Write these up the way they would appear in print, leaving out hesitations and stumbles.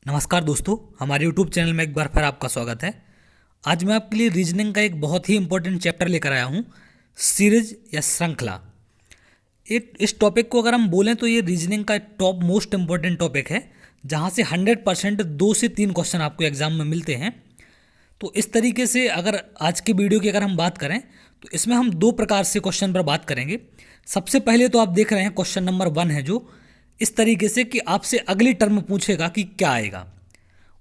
नमस्कार दोस्तों, हमारे YouTube चैनल में एक बार फिर आपका स्वागत है। आज मैं आपके लिए रीजनिंग का एक बहुत ही इंपॉर्टेंट चैप्टर लेकर आया हूँ, सीरीज या श्रृंखला। इस टॉपिक को अगर हम बोलें तो ये रीजनिंग का टॉप मोस्ट इम्पॉर्टेंट टॉपिक है, जहाँ से 100% 2 से 3 क्वेश्चन आपको एग्जाम में मिलते हैं। तो इस तरीके से अगर आज के वीडियो की अगर हम बात करें तो इसमें हम 2 प्रकार से क्वेश्चन पर बात करेंगे। सबसे पहले तो आप देख रहे हैं क्वेश्चन नंबर 1 है, जो इस तरीके से कि आपसे अगली टर्म पूछेगा कि क्या आएगा।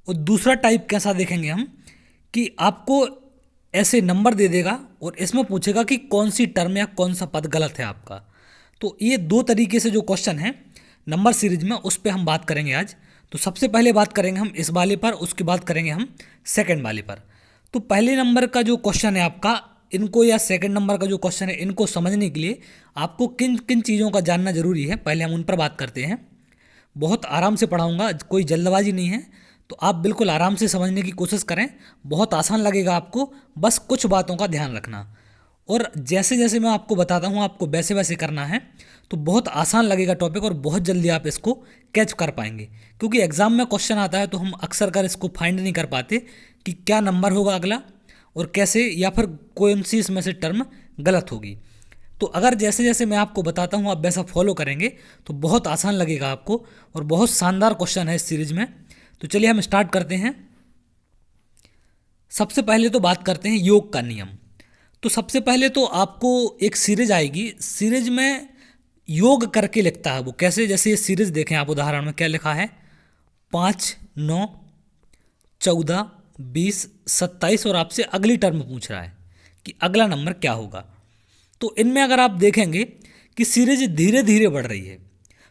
और दूसरा टाइप कैसा देखेंगे हम कि आपको ऐसे नंबर दे देगा और इसमें पूछेगा कि कौन सी टर्म या कौन सा पद गलत है आपका। तो ये 2 तरीके से जो क्वेश्चन है नंबर सीरीज में, उस पर हम बात करेंगे आज। तो सबसे पहले बात करेंगे हम इस वाले पर, उसके बाद करेंगे हम सेकंड वाले पर। तो पहले नंबर का जो क्वेश्चन है आपका, इनको या सेकंड नंबर का जो क्वेश्चन है, इनको समझने के लिए आपको किन किन चीज़ों का जानना जरूरी है, पहले हम उन पर बात करते हैं। बहुत आराम से पढ़ाऊंगा, कोई जल्दबाजी नहीं है, तो आप बिल्कुल आराम से समझने की कोशिश करें। बहुत आसान लगेगा आपको, बस कुछ बातों का ध्यान रखना। और जैसे जैसे मैं आपको बताता हूँ आपको वैसे वैसे करना है, तो बहुत आसान लगेगा टॉपिक और बहुत जल्दी आप इसको कैच कर पाएंगे। क्योंकि एग्ज़ाम में क्वेश्चन आता है तो हम अक्सर कर इसको फाइंड नहीं कर पाते कि क्या नंबर होगा अगला और कैसे, या फिर कौन सी इसमें से टर्म गलत होगी। तो अगर जैसे जैसे मैं आपको बताता हूँ आप वैसा फॉलो करेंगे तो बहुत आसान लगेगा आपको, और बहुत शानदार क्वेश्चन है इस सीरीज में। तो चलिए हम स्टार्ट करते हैं। सबसे पहले तो बात करते हैं योग का नियम। तो सबसे पहले तो आपको एक सीरीज आएगी, सीरीज में योग करके लिखता है वो। कैसे? जैसे ये सीरीज देखें आप, उदाहरण में क्या लिखा है, 5, 9, 14, 20, 27, और आपसे अगली टर्म पूछ रहा है कि अगला नंबर क्या होगा। तो इनमें अगर आप देखेंगे कि सीरीज धीरे धीरे बढ़ रही है,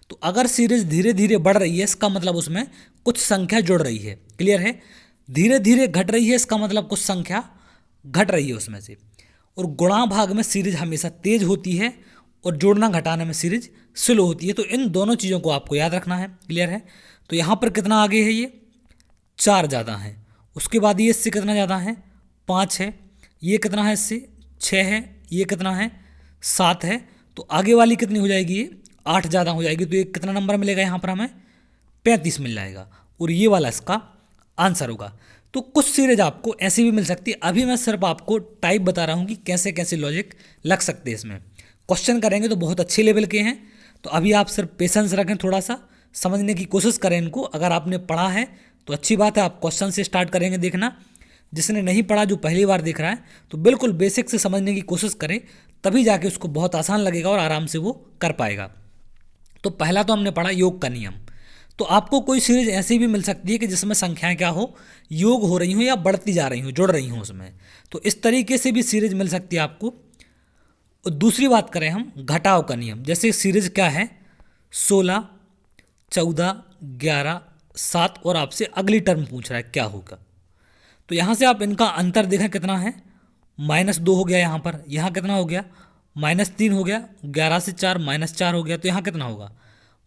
तो अगर सीरीज धीरे धीरे बढ़ रही है इसका मतलब उसमें कुछ संख्या जुड़ रही है। क्लियर है? धीरे धीरे घट रही है इसका मतलब कुछ संख्या घट रही है उसमें से। और गुणा भाग में सीरीज हमेशा तेज होती है और जोड़ना घटाने में सीरीज स्लो होती है। तो इन दोनों चीज़ों को आपको याद रखना है। क्लियर है? तो यहाँ पर कितना आगे है, ये 4 ज़्यादा है। उसके बाद ये इससे कितना ज़्यादा है, 5 है। ये कितना है, इससे 6 है। ये कितना है, 7 है। तो आगे वाली कितनी हो जाएगी, ये 8 ज़्यादा हो जाएगी। तो ये कितना नंबर मिलेगा यहाँ पर हमें, 35 मिल जाएगा। और ये वाला इसका आंसर होगा। तो कुछ सीरीज आपको ऐसी भी मिल सकती है। अभी मैं सिर्फ आपको टाइप बता रहा हूँ कि कैसे कैसे लॉजिक लग सकते हैं इसमें। क्वेश्चन करेंगे तो बहुत अच्छे लेवल के हैं। तो अभी आप सिर्फ पेशेंस रखें, थोड़ा सा समझने की कोशिश करें इनको। अगर आपने पढ़ा है तो अच्छी बात है, आप क्वेश्चन से स्टार्ट करेंगे देखना। जिसने नहीं पढ़ा, जो पहली बार देख रहा है, तो बिल्कुल बेसिक से समझने की कोशिश करें, तभी जाके उसको बहुत आसान लगेगा और आराम से वो कर पाएगा। तो पहला तो हमने पढ़ा योग का नियम। तो आपको कोई सीरीज ऐसी भी मिल सकती है कि जिसमें संख्याएं क्या हो, योग हो रही हो या बढ़ती जा रही हो, जुड़ रही हो उसमें। तो इस तरीके से भी सीरीज मिल सकती है आपको। और दूसरी बात करें हम घटाव का नियम, जैसे सीरीज क्या है, 16, 14, 11, 7, और आपसे अगली टर्म पूछ रहा है क्या होगा। तो यहाँ से आप इनका अंतर देखें कितना है, -2 हो गया यहाँ पर। यहाँ कितना हो गया, -3 हो गया। 11 से 4 -4 हो गया। तो यहाँ कितना होगा,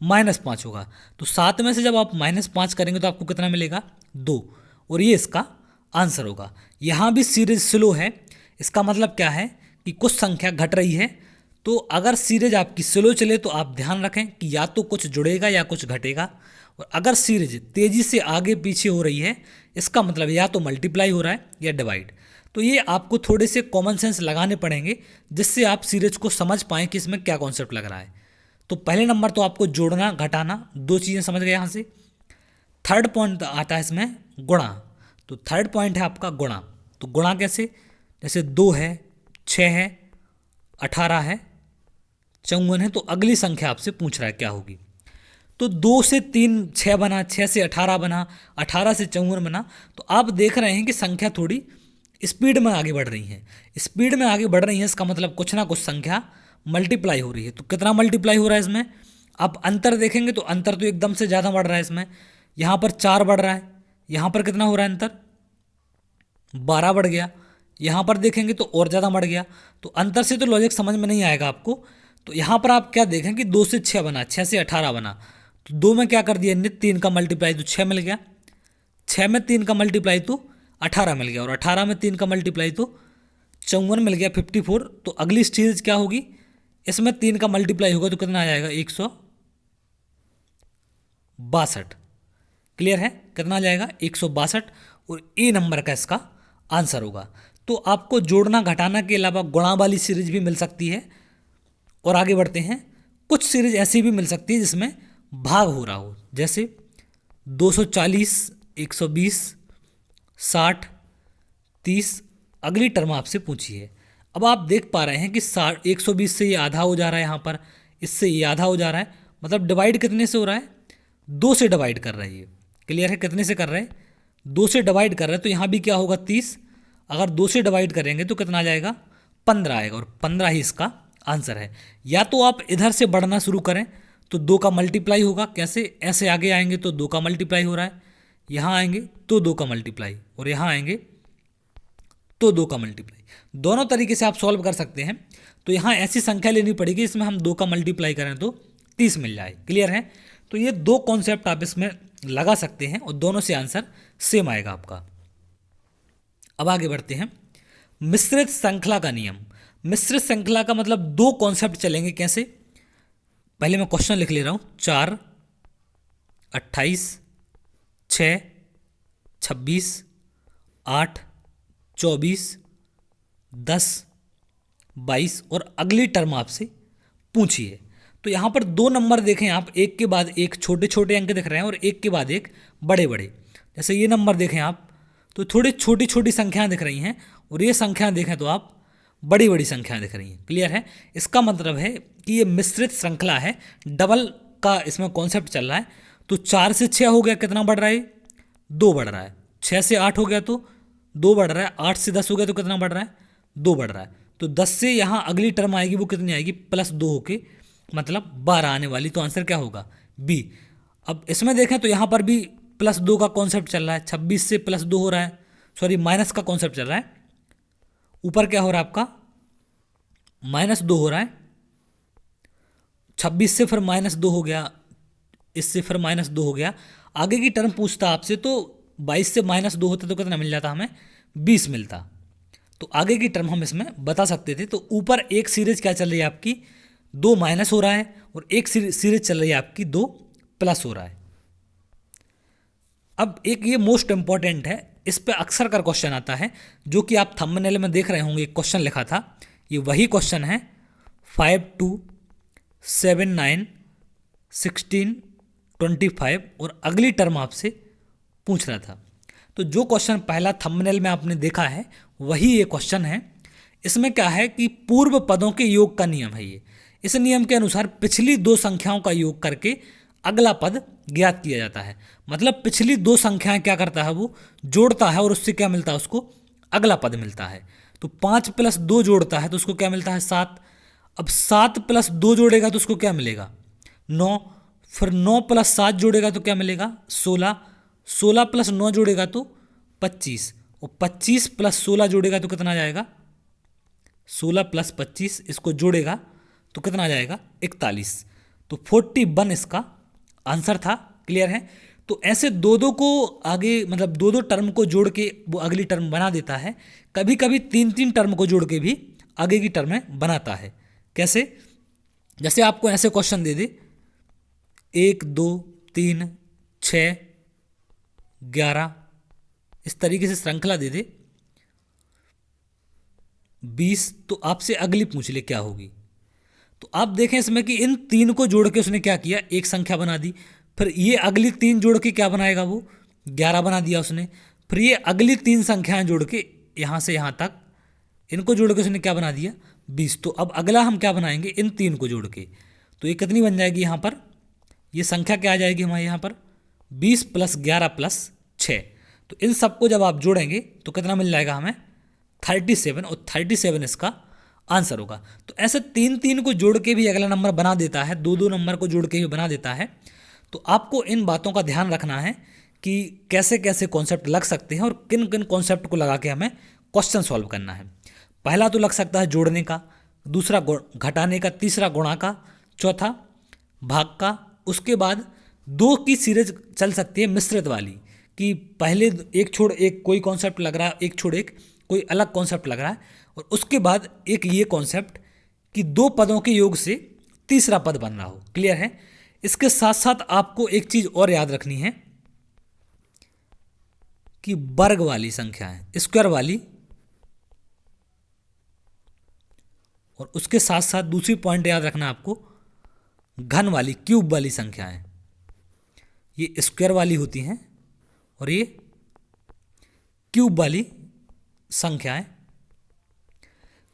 -5 होगा। तो 7 में से जब आप -5 करेंगे तो आपको कितना मिलेगा, 2। और ये इसका आंसर होगा। यहाँ भी सीरीज स्लो है, इसका मतलब क्या है कि कुछ संख्या घट रही है। तो अगर सीरीज आपकी स्लो चले तो आप ध्यान रखें कि या तो कुछ जुड़ेगा या कुछ घटेगा। और अगर सीरीज तेज़ी से आगे पीछे हो रही है, इसका मतलब या तो मल्टीप्लाई हो रहा है या डिवाइड। तो ये आपको थोड़े से कॉमन सेंस लगाने पड़ेंगे, जिससे आप सीरीज को समझ पाएँ कि इसमें क्या कॉन्सेप्ट लग रहा है। तो पहले नंबर तो आपको जोड़ना घटाना 2 चीज़ें समझ गए यहाँ से। थर्ड पॉइंट आता है इसमें गुणा। तो थर्ड पॉइंट है आपका गुणा। तो गुणा कैसे, जैसे 2 है, 6 है, 18 है, 54 है। तो अगली संख्या आपसे पूछ रहा है क्या होगी। तो 2 से 3 6 बना, 6 से 18 बना, 18 से 54 बना। तो आप देख रहे हैं कि संख्या थोड़ी स्पीड में आगे बढ़ रही है। स्पीड में आगे बढ़ रही है, इसका मतलब कुछ ना कुछ संख्या मल्टीप्लाई हो रही है। तो कितना मल्टीप्लाई हो रहा है इसमें, आप अंतर देखेंगे तो अंतर तो एकदम से ज़्यादा बढ़ रहा है इसमें। यहाँ पर 4 बढ़ रहा है, यहाँ पर कितना हो रहा है अंतर, 12 बढ़ गया। यहाँ पर देखेंगे तो और ज़्यादा बढ़ गया। तो अंतर से तो लॉजिक समझ में नहीं आएगा आपको। तो यहाँ पर आप क्या देखें कि 2 से 6 बना, 6 से 18 बना। तो 2 में क्या कर दिया इनने, 3 का मल्टीप्लाई तो 6 मिल गया। 6 में 3 का मल्टीप्लाई तो 18 मिल गया। और 18 में 3 का मल्टीप्लाई तो 54 मिल गया, 54। तो अगली सीरीज क्या होगी, इसमें 3 का मल्टीप्लाई होगा तो कितना आ जाएगा, 162। क्लियर है? कितना जाएगा 162 और ए नंबर का इसका आंसर होगा। तो आपको जोड़ना घटाना के अलावा गुणा वाली सीरीज भी मिल सकती है। और आगे बढ़ते हैं, कुछ सीरीज ऐसी भी मिल सकती है जिसमें भाग हो रहा हो, जैसे 240, 120, 60, 30। अगली टर्म आपसे पूछी है। अब आप देख पा रहे हैं कि 120 से ये आधा हो जा रहा है, यहाँ पर इससे ये आधा हो जा रहा है, मतलब डिवाइड कितने से हो रहा है, 2 से डिवाइड कर रहा है ये। क्लियर है, कितने से कर रहे हैं, 2 से डिवाइड कर रहे हैं। तो यहाँ भी क्या होगा 30, अगर 2 से डिवाइड करेंगे तो कितना आ जाएगा 15 आएगा, और 15 ही इसका आंसर है। या तो आप इधर से बढ़ना शुरू करें तो 2 का मल्टीप्लाई होगा, कैसे, ऐसे आगे आएंगे तो 2 का मल्टीप्लाई हो रहा है, यहाँ आएंगे तो 2 का मल्टीप्लाई, और यहाँ आएंगे तो 2 का मल्टीप्लाई। दोनों तरीके से आप सॉल्व कर सकते हैं। तो यहाँ ऐसी संख्या लेनी पड़ेगी इसमें हम 2 का मल्टीप्लाई करें तो 30 मिल जाए। क्लियर है, तो ये 2 कॉन्सेप्ट आप इसमें लगा सकते हैं और दोनों से आंसर सेम आएगा आपका। अब आगे बढ़ते हैं, मिश्रित श्रृंखला का नियम। मिश्रित श्रृंखला का मतलब 2 कॉन्सेप्ट चलेंगे, कैसे, पहले मैं क्वेश्चन लिख ले रहा हूँ। 4, 28, 6, 26, 8, 24, 10, 22 और अगली टर्म आपसे पूछी है। तो यहाँ पर 2 नंबर देखें आप, एक के बाद एक छोटे छोटे अंक दिख रहे हैं और एक के बाद एक बड़े बड़े। जैसे ये नंबर देखें आप तो थोड़ी छोटी छोटी संख्याएं दिख रही हैं, और ये संख्याएं देखें तो आप बड़ी बड़ी संख्याएं दिख रही हैं। क्लियर है, इसका मतलब है कि ये मिश्रित श्रृंखला है, डबल का इसमें कॉन्सेप्ट चल रहा है। तो 4 से 6 हो गया, कितना बढ़ रहा है, 2 बढ़ रहा है। 6 से 8 हो गया तो 2 बढ़ रहा है। 8 से 10 हो गया तो कितना बढ़ रहा है, 2 बढ़ रहा है। तो 10 से यहाँ अगली टर्म आएगी, वो कितनी आएगी, +2 होके मतलब 12 आने वाली। तो आंसर क्या होगा, बी। अब इसमें देखें तो यहाँ पर भी +2 का कॉन्सेप्ट चल रहा है, 26 से +2 हो रहा है, सॉरी माइनस का कॉन्सेप्ट चल रहा है। ऊपर क्या हो रहा है आपका, -2 हो रहा है। 26 से फिर -2 हो गया, इससे फिर -2 हो गया। आगे की टर्म पूछता आपसे तो 22 से -2 होता तो कितना मिल जाता हमें, 20 मिलता। तो आगे की टर्म हम इसमें बता सकते थे। तो ऊपर एक सीरीज क्या चल रही है आपकी, 2 माइनस हो रहा है, और एक सीरीज चल रही है आपकी 2 प्लस हो रहा है। अब एक ये मोस्ट इंपॉर्टेंट है, इस पे अक्सर का क्वेश्चन आता है, जो कि आप थंबनेल में देख रहे होंगे, एक क्वेश्चन लिखा था, ये वही क्वेश्चन है। 5, 2, 7, 9, 16, 25 और अगली टर्म आपसे पूछ रहा था। तो जो क्वेश्चन पहला थंबनेल में आपने देखा है वही ये क्वेश्चन है। इसमें क्या है कि पूर्व पदों के योग का नियम है ये। इस नियम के अनुसार पिछली 2 संख्याओं का योग करके अगला पद ज्ञात किया जाता है। मतलब पिछली 2 संख्याएं क्या करता है, वो जोड़ता है और उससे क्या मिलता है, उसको अगला पद मिलता है। तो 5 + 2 जोड़ता है तो उसको क्या मिलता है, 7। अब 7 + 2 जोड़ेगा तो उसको क्या मिलेगा, 9। फिर 9 + 7 जोड़ेगा तो क्या मिलेगा, 16। 16 + 9 जोड़ेगा तो 25, और 25 + 16 जोड़ेगा तो कितना आ जाएगा, 16 + 25 इसको जोड़ेगा तो कितना आ जाएगा, 41। तो 41 इसका आंसर था। क्लियर है, तो ऐसे 2-2 को आगे, मतलब 2-2 टर्म को जोड़ के वो अगली टर्म बना देता है। कभी कभी 3-3 टर्म को जोड़ के भी आगे की टर्म बनाता है। कैसे, जैसे आपको ऐसे क्वेश्चन दे दे, 1, 2, 3, 6, 11, इस तरीके से श्रृंखला दे दे 20, तो आपसे अगली पूछ ले क्या होगी। तो आप देखें इसमें कि इन 3 को जोड़ के उसने क्या किया, एक संख्या बना दी। फिर ये अगली 3 जोड़ के क्या बनाएगा, वो 11 बना दिया उसने। फिर ये अगली 3 संख्याएं जोड़ के यहाँ से यहाँ तक इनको जोड़ के उसने क्या बना दिया, 20। तो अब अगला हम क्या बनाएंगे, इन 3 को जोड़ के, तो ये कितनी बन जाएगी, यहाँ पर ये संख्या क्या आ जाएगी हमारे यहाँ पर, 20 + 11 + 6। तो इन सबको जब आप जोड़ेंगे तो कितना मिल जाएगा हमें, 37, और 37 इसका आंसर होगा। तो ऐसे 3-3 को जोड़ के भी अगला नंबर बना देता है, 2-2 नंबर को जोड़ के भी बना देता है। तो आपको इन बातों का ध्यान रखना है कि कैसे कैसे कॉन्सेप्ट लग सकते हैं और किन किन कॉन्सेप्ट को लगा के हमें क्वेश्चन सॉल्व करना है। पहला तो लग सकता है जोड़ने का, दूसरा घटाने का, तीसरा गुणा का, चौथा भाग का। उसके बाद 2 की सीरीज चल सकती है मिश्रित वाली, कि पहले एक छोड़ एक कोई कॉन्सेप्ट लग रहा है, एक छोड़ एक कोई अलग कॉन्सेप्ट लग रहा है, और उसके बाद एक ये कॉन्सेप्ट कि 2 पदों के योग से तीसरा पद बन रहा हो। क्लियर है, इसके साथ साथ आपको एक चीज़ और याद रखनी है कि वर्ग वाली संख्याएं, स्क्वायर वाली, और उसके साथ साथ दूसरी पॉइंट याद रखना आपको, घन वाली, क्यूब वाली संख्याएं, ये स्क्वायर वाली होती हैं और ये क्यूब वाली संख्याएं।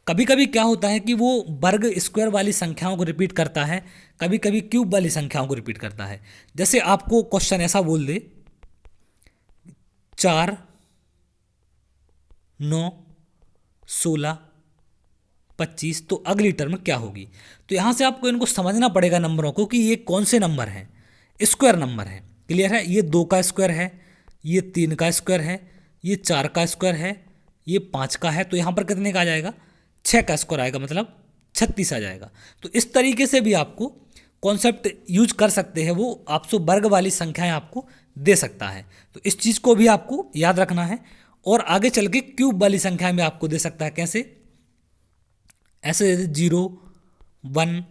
कभी कभी क्या होता है कि वो वर्ग स्क्वायर वाली संख्याओं को रिपीट करता है, कभी कभी क्यूब वाली संख्याओं को रिपीट करता है। जैसे आपको क्वेश्चन ऐसा बोल दे 4, 9, 16, 25, तो अगली टर्म क्या होगी। तो यहाँ से आपको इनको समझना पड़ेगा नंबरों को कि ये कौन से नंबर हैं, स्क्वायर नंबर है। क्लियर है। ये 2 का स्क्वायर है, ये 3 का स्क्वायर है, ये 4 का स्क्वायर है, ये 5 का है, तो यहाँ पर कितने का आ जाएगा, 6 का स्क्वायर आएगा, मतलब 36 आ जाएगा। तो इस तरीके से भी आपको कॉन्सेप्ट यूज कर सकते हैं, वो आपसे वर्ग वाली संख्याएं आपको दे सकता है। तो इस चीज़ को भी आपको याद रखना है। और आगे चल के क्यूब वाली संख्या में आपको दे सकता है। कैसे, ऐसे 0, 1,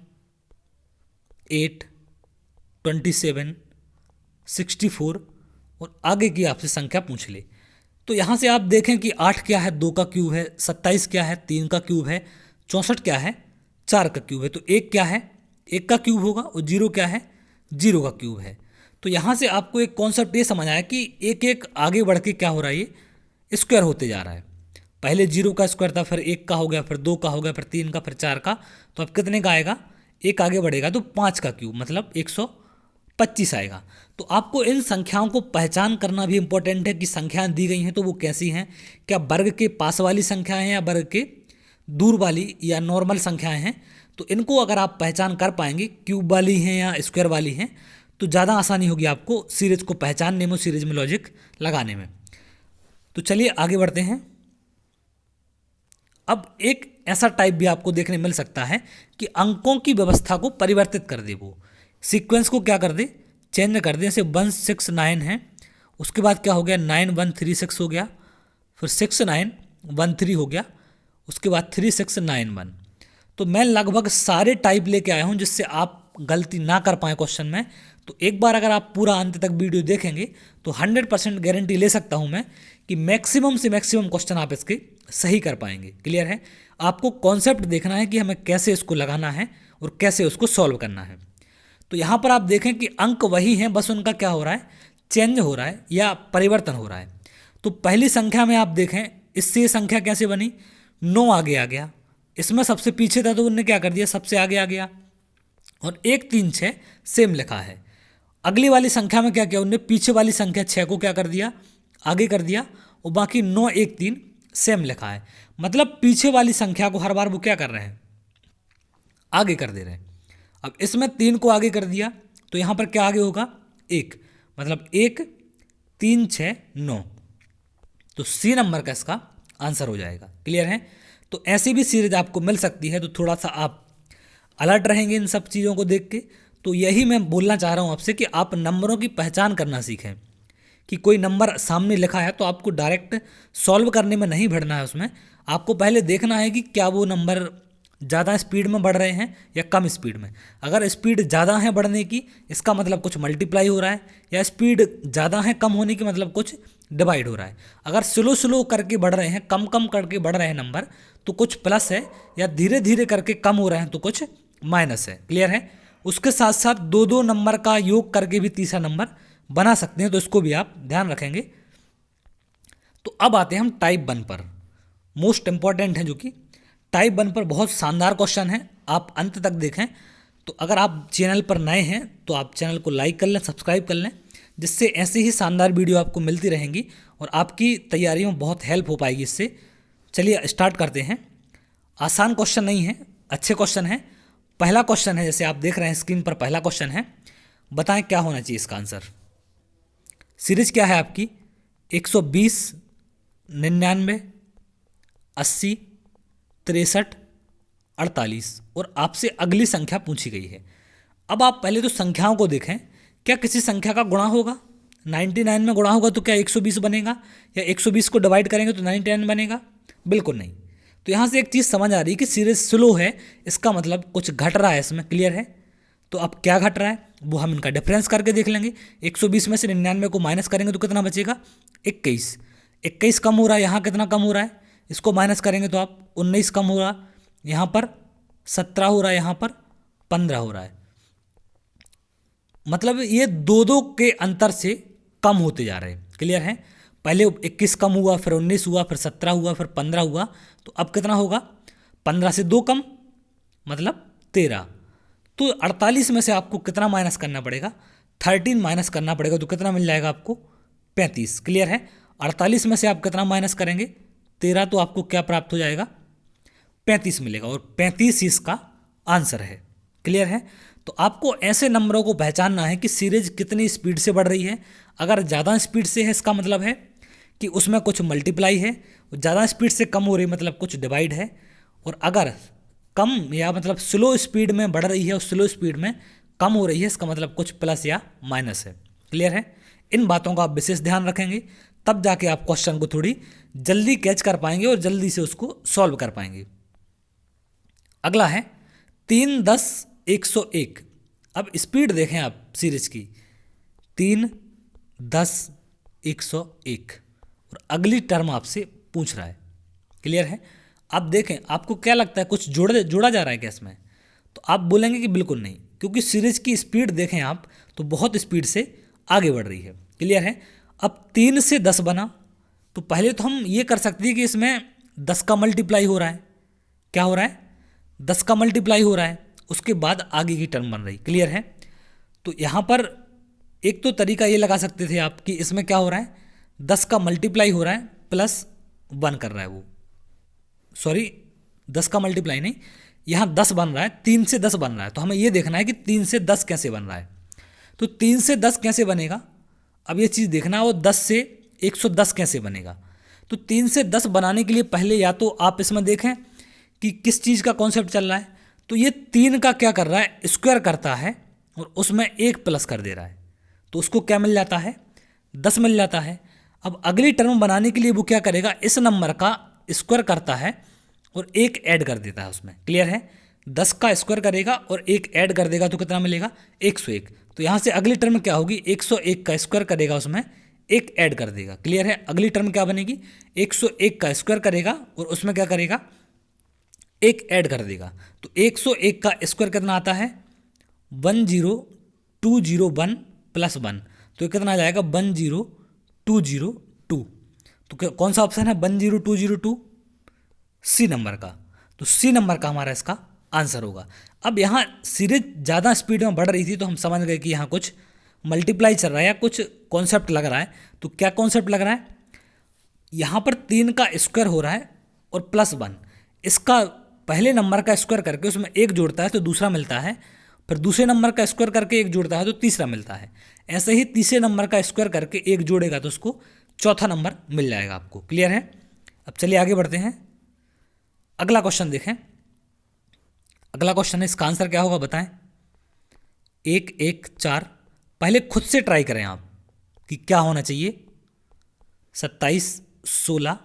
8, 27, 64 और आगे की आपसे संख्या पूछ ले। तो यहाँ से आप देखें कि 8 क्या है, 2 का क्यूब है, 27 क्या है, 3 का क्यूब है, 64 क्या है, 4 का क्यूब है, तो 1 क्या है, 1 का क्यूब होगा, और 0 क्या है, 0 का क्यूब है। तो यहाँ से आपको एक कॉन्सेप्ट ये समझ आया कि एक एक आगे बढ़ के क्या हो रहा है, ये स्क्वायर होते जा रहा है। पहले 0 का स्क्वायर था, फिर 1 का हो गया, फिर 2 का हो गया, फिर 3 का, फिर 4 का, तो अब कितने का आएगा, 1 आगे बढ़ेगा तो 5 का क्यूब मतलब 125 आएगा। तो आपको इन संख्याओं को पहचान करना भी इंपॉर्टेंट है कि संख्याएं दी गई हैं तो वो कैसी हैं, क्या वर्ग के पास वाली संख्याएं हैं या वर्ग के दूर वाली या नॉर्मल संख्याएं हैं। तो इनको अगर आप पहचान कर पाएंगे, क्यूब वाली हैं या स्क्वायर वाली हैं, तो ज़्यादा आसानी होगी आपको सीरीज को पहचानने में, सीरीज में लॉजिक लगाने में। तो चलिए आगे बढ़ते हैं। अब एक ऐसा टाइप भी आपको देखने मिल सकता है कि अंकों की व्यवस्था को परिवर्तित कर दे, वो सीक्वेंस को क्या कर दे, चेंज कर दे। जैसे 1 6 9 है, उसके बाद क्या हो गया 9 1 3 6 हो गया, फिर 6 9 1 3 हो गया, उसके बाद 3 6 9 1। तो मैं लगभग सारे टाइप लेके आया हूँ जिससे आप गलती ना कर पाएँ क्वेश्चन में। तो एक बार अगर आप पूरा अंत तक वीडियो देखेंगे तो 100% गारंटी ले सकता हूँ मैं कि मैक्सिमम से मैक्सिमम क्वेश्चन आप इसके सही कर पाएंगे। क्लियर है। आपको कॉन्सेप्ट देखना है कि हमें कैसे इसको लगाना है और कैसे उसको सॉल्व करना है। तो यहाँ पर आप देखें कि अंक वही हैं, बस उनका क्या हो रहा है, चेंज हो रहा है या परिवर्तन हो रहा है। तो पहली संख्या में आप देखें, इससे ये संख्या कैसे बनी, 9 आगे आ गया, इसमें सबसे पीछे था तो उनने क्या कर दिया, सबसे आगे आ गया, और 1 3 6 सेम लिखा है। अगली वाली संख्या में क्या किया, उनने पीछे वाली संख्या 6 को क्या कर दिया, आगे कर दिया, और बाकी 9 1 3 सेम लिखा है। मतलब पीछे वाली संख्या को हर बार वो क्या कर रहे हैं, आगे कर दे रहे हैं। अब इसमें 3 को आगे कर दिया तो यहाँ पर क्या आगे होगा, 1, मतलब 1 3 6 9, तो सी नंबर का इसका आंसर हो जाएगा। क्लियर है। तो ऐसी भी सीरीज आपको मिल सकती है, तो थोड़ा सा आप अलर्ट रहेंगे इन सब चीज़ों को देख के। तो यही मैं बोलना चाह रहा हूँ आपसे कि आप नंबरों की पहचान करना सीखें, कि कोई नंबर सामने लिखा है तो आपको डायरेक्ट सॉल्व करने में नहीं भिड़ना है। उसमें आपको पहले देखना है कि क्या वो नंबर ज़्यादा स्पीड में बढ़ रहे हैं या कम स्पीड में। अगर स्पीड ज़्यादा है बढ़ने की, इसका मतलब कुछ मल्टीप्लाई हो रहा है, या स्पीड ज़्यादा है कम होने की, मतलब कुछ डिवाइड हो रहा है। अगर स्लो स्लो करके बढ़ रहे हैं, कम कम करके बढ़ रहे हैं नंबर, तो कुछ प्लस है, या धीरे धीरे करके कम हो रहे हैं तो कुछ माइनस है। क्लियर है। उसके साथ साथ 2 नंबर का योग करके भी तीसरा नंबर बना सकते हैं, तो इसको भी आप ध्यान रखेंगे। तो अब आते हैं हम टाइप 1 पर, मोस्ट इंपॉर्टेंट है, जो कि टाइप 1 पर बहुत शानदार क्वेश्चन है, आप अंत तक देखें। तो अगर आप चैनल पर नए हैं तो आप चैनल को लाइक कर लें, सब्सक्राइब कर लें, जिससे ऐसे ही शानदार वीडियो आपको मिलती रहेंगी और आपकी तैयारियों में बहुत हेल्प हो पाएगी इससे। चलिए स्टार्ट करते हैं। आसान क्वेश्चन नहीं है, अच्छे क्वेश्चन है। पहला क्वेश्चन है, जैसे आप देख रहे हैं स्क्रीन पर, पहला क्वेश्चन है, बताएं क्या होना चाहिए इसका आंसर। सीरीज क्या है आपकी, 120 99 80 63 48, और आपसे अगली संख्या पूछी गई है। अब आप पहले तो संख्याओं को देखें, क्या किसी संख्या का गुणा होगा, 99 में गुणा होगा तो क्या 120 बनेगा, या 120 को डिवाइड करेंगे तो 99 बनेगा, बिल्कुल नहीं। तो यहाँ से एक चीज़ समझ आ रही है कि सीरीज स्लो है, इसका मतलब कुछ घट रहा है इसमें। क्लियर है। तो अब क्या घट रहा है वो हम इनका डिफरेंस करके देख लेंगे। 120 में से 99 को माइनस करेंगे तो कितना बचेगा, 21। 21 कम हो रहा है, यहाँ कितना कम हो रहा है, इसको माइनस करेंगे तो आप 19 कम हो रहा, यहाँ पर 17 हो रहा है, यहाँ पर 15 हो रहा है। मतलब ये दो दो के अंतर से कम होते जा रहे हैं। क्लियर है? पहले 21 कम हुआ, फिर 19 हुआ, फिर 17 हुआ, फिर 15 हुआ, तो अब कितना होगा, 15 से 2 कम मतलब 13। तो 48 में से आपको कितना माइनस करना पड़ेगा, 13 माइनस करना पड़ेगा, तो कितना मिल जाएगा आपको, 35। क्लियर है? 48 में से आप कितना माइनस करेंगे, 13, तो आपको क्या प्राप्त हो जाएगा, 35 मिलेगा, और 35 इसका आंसर है। क्लियर है? तो आपको ऐसे नंबरों को पहचानना है कि सीरीज कितनी स्पीड से बढ़ रही है। अगर ज़्यादा स्पीड से है इसका मतलब है कि उसमें कुछ मल्टीप्लाई है, ज़्यादा स्पीड से कम हो रही मतलब कुछ डिवाइड है, और अगर कम या मतलब स्लो स्पीड में बढ़ रही है और स्लो स्पीड में कम हो रही है, इसका मतलब कुछ प्लस या माइनस है। क्लियर है? इन बातों का आप विशेष ध्यान रखेंगे, तब जाके आप क्वेश्चन को थोड़ी जल्दी कैच कर पाएंगे और जल्दी से उसको सॉल्व कर पाएंगे। अगला है 3, 10, 101। अब स्पीड देखें आप सीरीज की, 3, 10, 101, और अगली टर्म आपसे पूछ रहा है। क्लियर है? आप देखें, आपको क्या लगता है कुछ जोड़ा जा रहा है क्या इसमें? तो आप बोलेंगे कि बिल्कुल नहीं, क्योंकि सीरीज की स्पीड देखें आप तो बहुत स्पीड से आगे बढ़ रही है। क्लियर है? अब 3 से 10 बना, तो पहले तो हम ये कर सकते हैं कि इसमें 10 का मल्टीप्लाई हो रहा है। क्या हो रहा है? 10 का मल्टीप्लाई हो रहा है, उसके बाद आगे की टर्म बन रही। क्लियर है? तो यहाँ पर एक तो तरीका ये लगा सकते थे आप कि इसमें क्या हो रहा है, 10 का मल्टीप्लाई हो रहा है प्लस 1 कर रहा है वो, सॉरी 10 का मल्टीप्लाई नहीं, यहाँ 10 बन रहा है, 3 से 10 बन रहा है, तो हमें ये देखना है कि 3 से 10 कैसे बन रहा है। तो 3 से 10 कैसे बनेगा, अब ये चीज़ देखना है, वो 10 से 110 कैसे बनेगा। तो 3 से 10 बनाने के लिए पहले या तो आप इसमें देखें कि किस चीज़ का कॉन्सेप्ट चल रहा है। तो ये 3 का क्या कर रहा है, स्क्वायर करता है और उसमें 1 प्लस कर दे रहा है, तो उसको क्या मिल जाता है, 10 मिल जाता है। अब अगली टर्म बनाने के लिए वो क्या करेगा, इस नंबर का स्क्वायर करता है और 1 ऐड कर देता है उसमें। क्लियर है? 10 का स्क्वायर करेगा और 1 ऐड कर देगा, तो कितना मिलेगा, 101। तो यहाँ से अगली टर्म क्या होगी, 101 का स्क्वायर करेगा, उसमें 1 ऐड कर देगा। क्लियर है? अगली टर्म क्या बनेगी, 101 का स्क्वायर करेगा और उसमें क्या करेगा, 1 ऐड कर देगा। तो 101 का स्क्वायर कितना आता है, 10201 प्लस 1, तो ये कितना आ जाएगा, 10202। तो कौन सा ऑप्शन है, 10202, सी नंबर का। तो सी नंबर का हमारा इसका आंसर होगा। अब यहाँ सीरीज ज़्यादा स्पीड में बढ़ रही थी, तो हम समझ गए कि यहाँ कुछ मल्टीप्लाई चल रहा है या कुछ कॉन्सेप्ट लग रहा है। तो क्या कॉन्सेप्ट लग रहा है, यहाँ पर 3 का स्क्वायर हो रहा है और प्लस 1, इसका पहले नंबर का स्क्वायर करके उसमें 1 जोड़ता है तो दूसरा मिलता है, फिर दूसरे नंबर का स्क्वायर करके 1 जोड़ता है तो तीसरा मिलता है। ऐसे ही तीसरे नंबर का स्क्वायर करके 1 जोड़ेगा तो उसको चौथा नंबर मिल जाएगा आपको। क्लियर है? अब चलिए आगे बढ़ते हैं, अगला क्वेश्चन देखें। अगला क्वेश्चन है, इसका आंसर क्या होगा बताएं। 1, 1, 4, पहले खुद से ट्राई करें आप कि क्या होना चाहिए, 27, 16,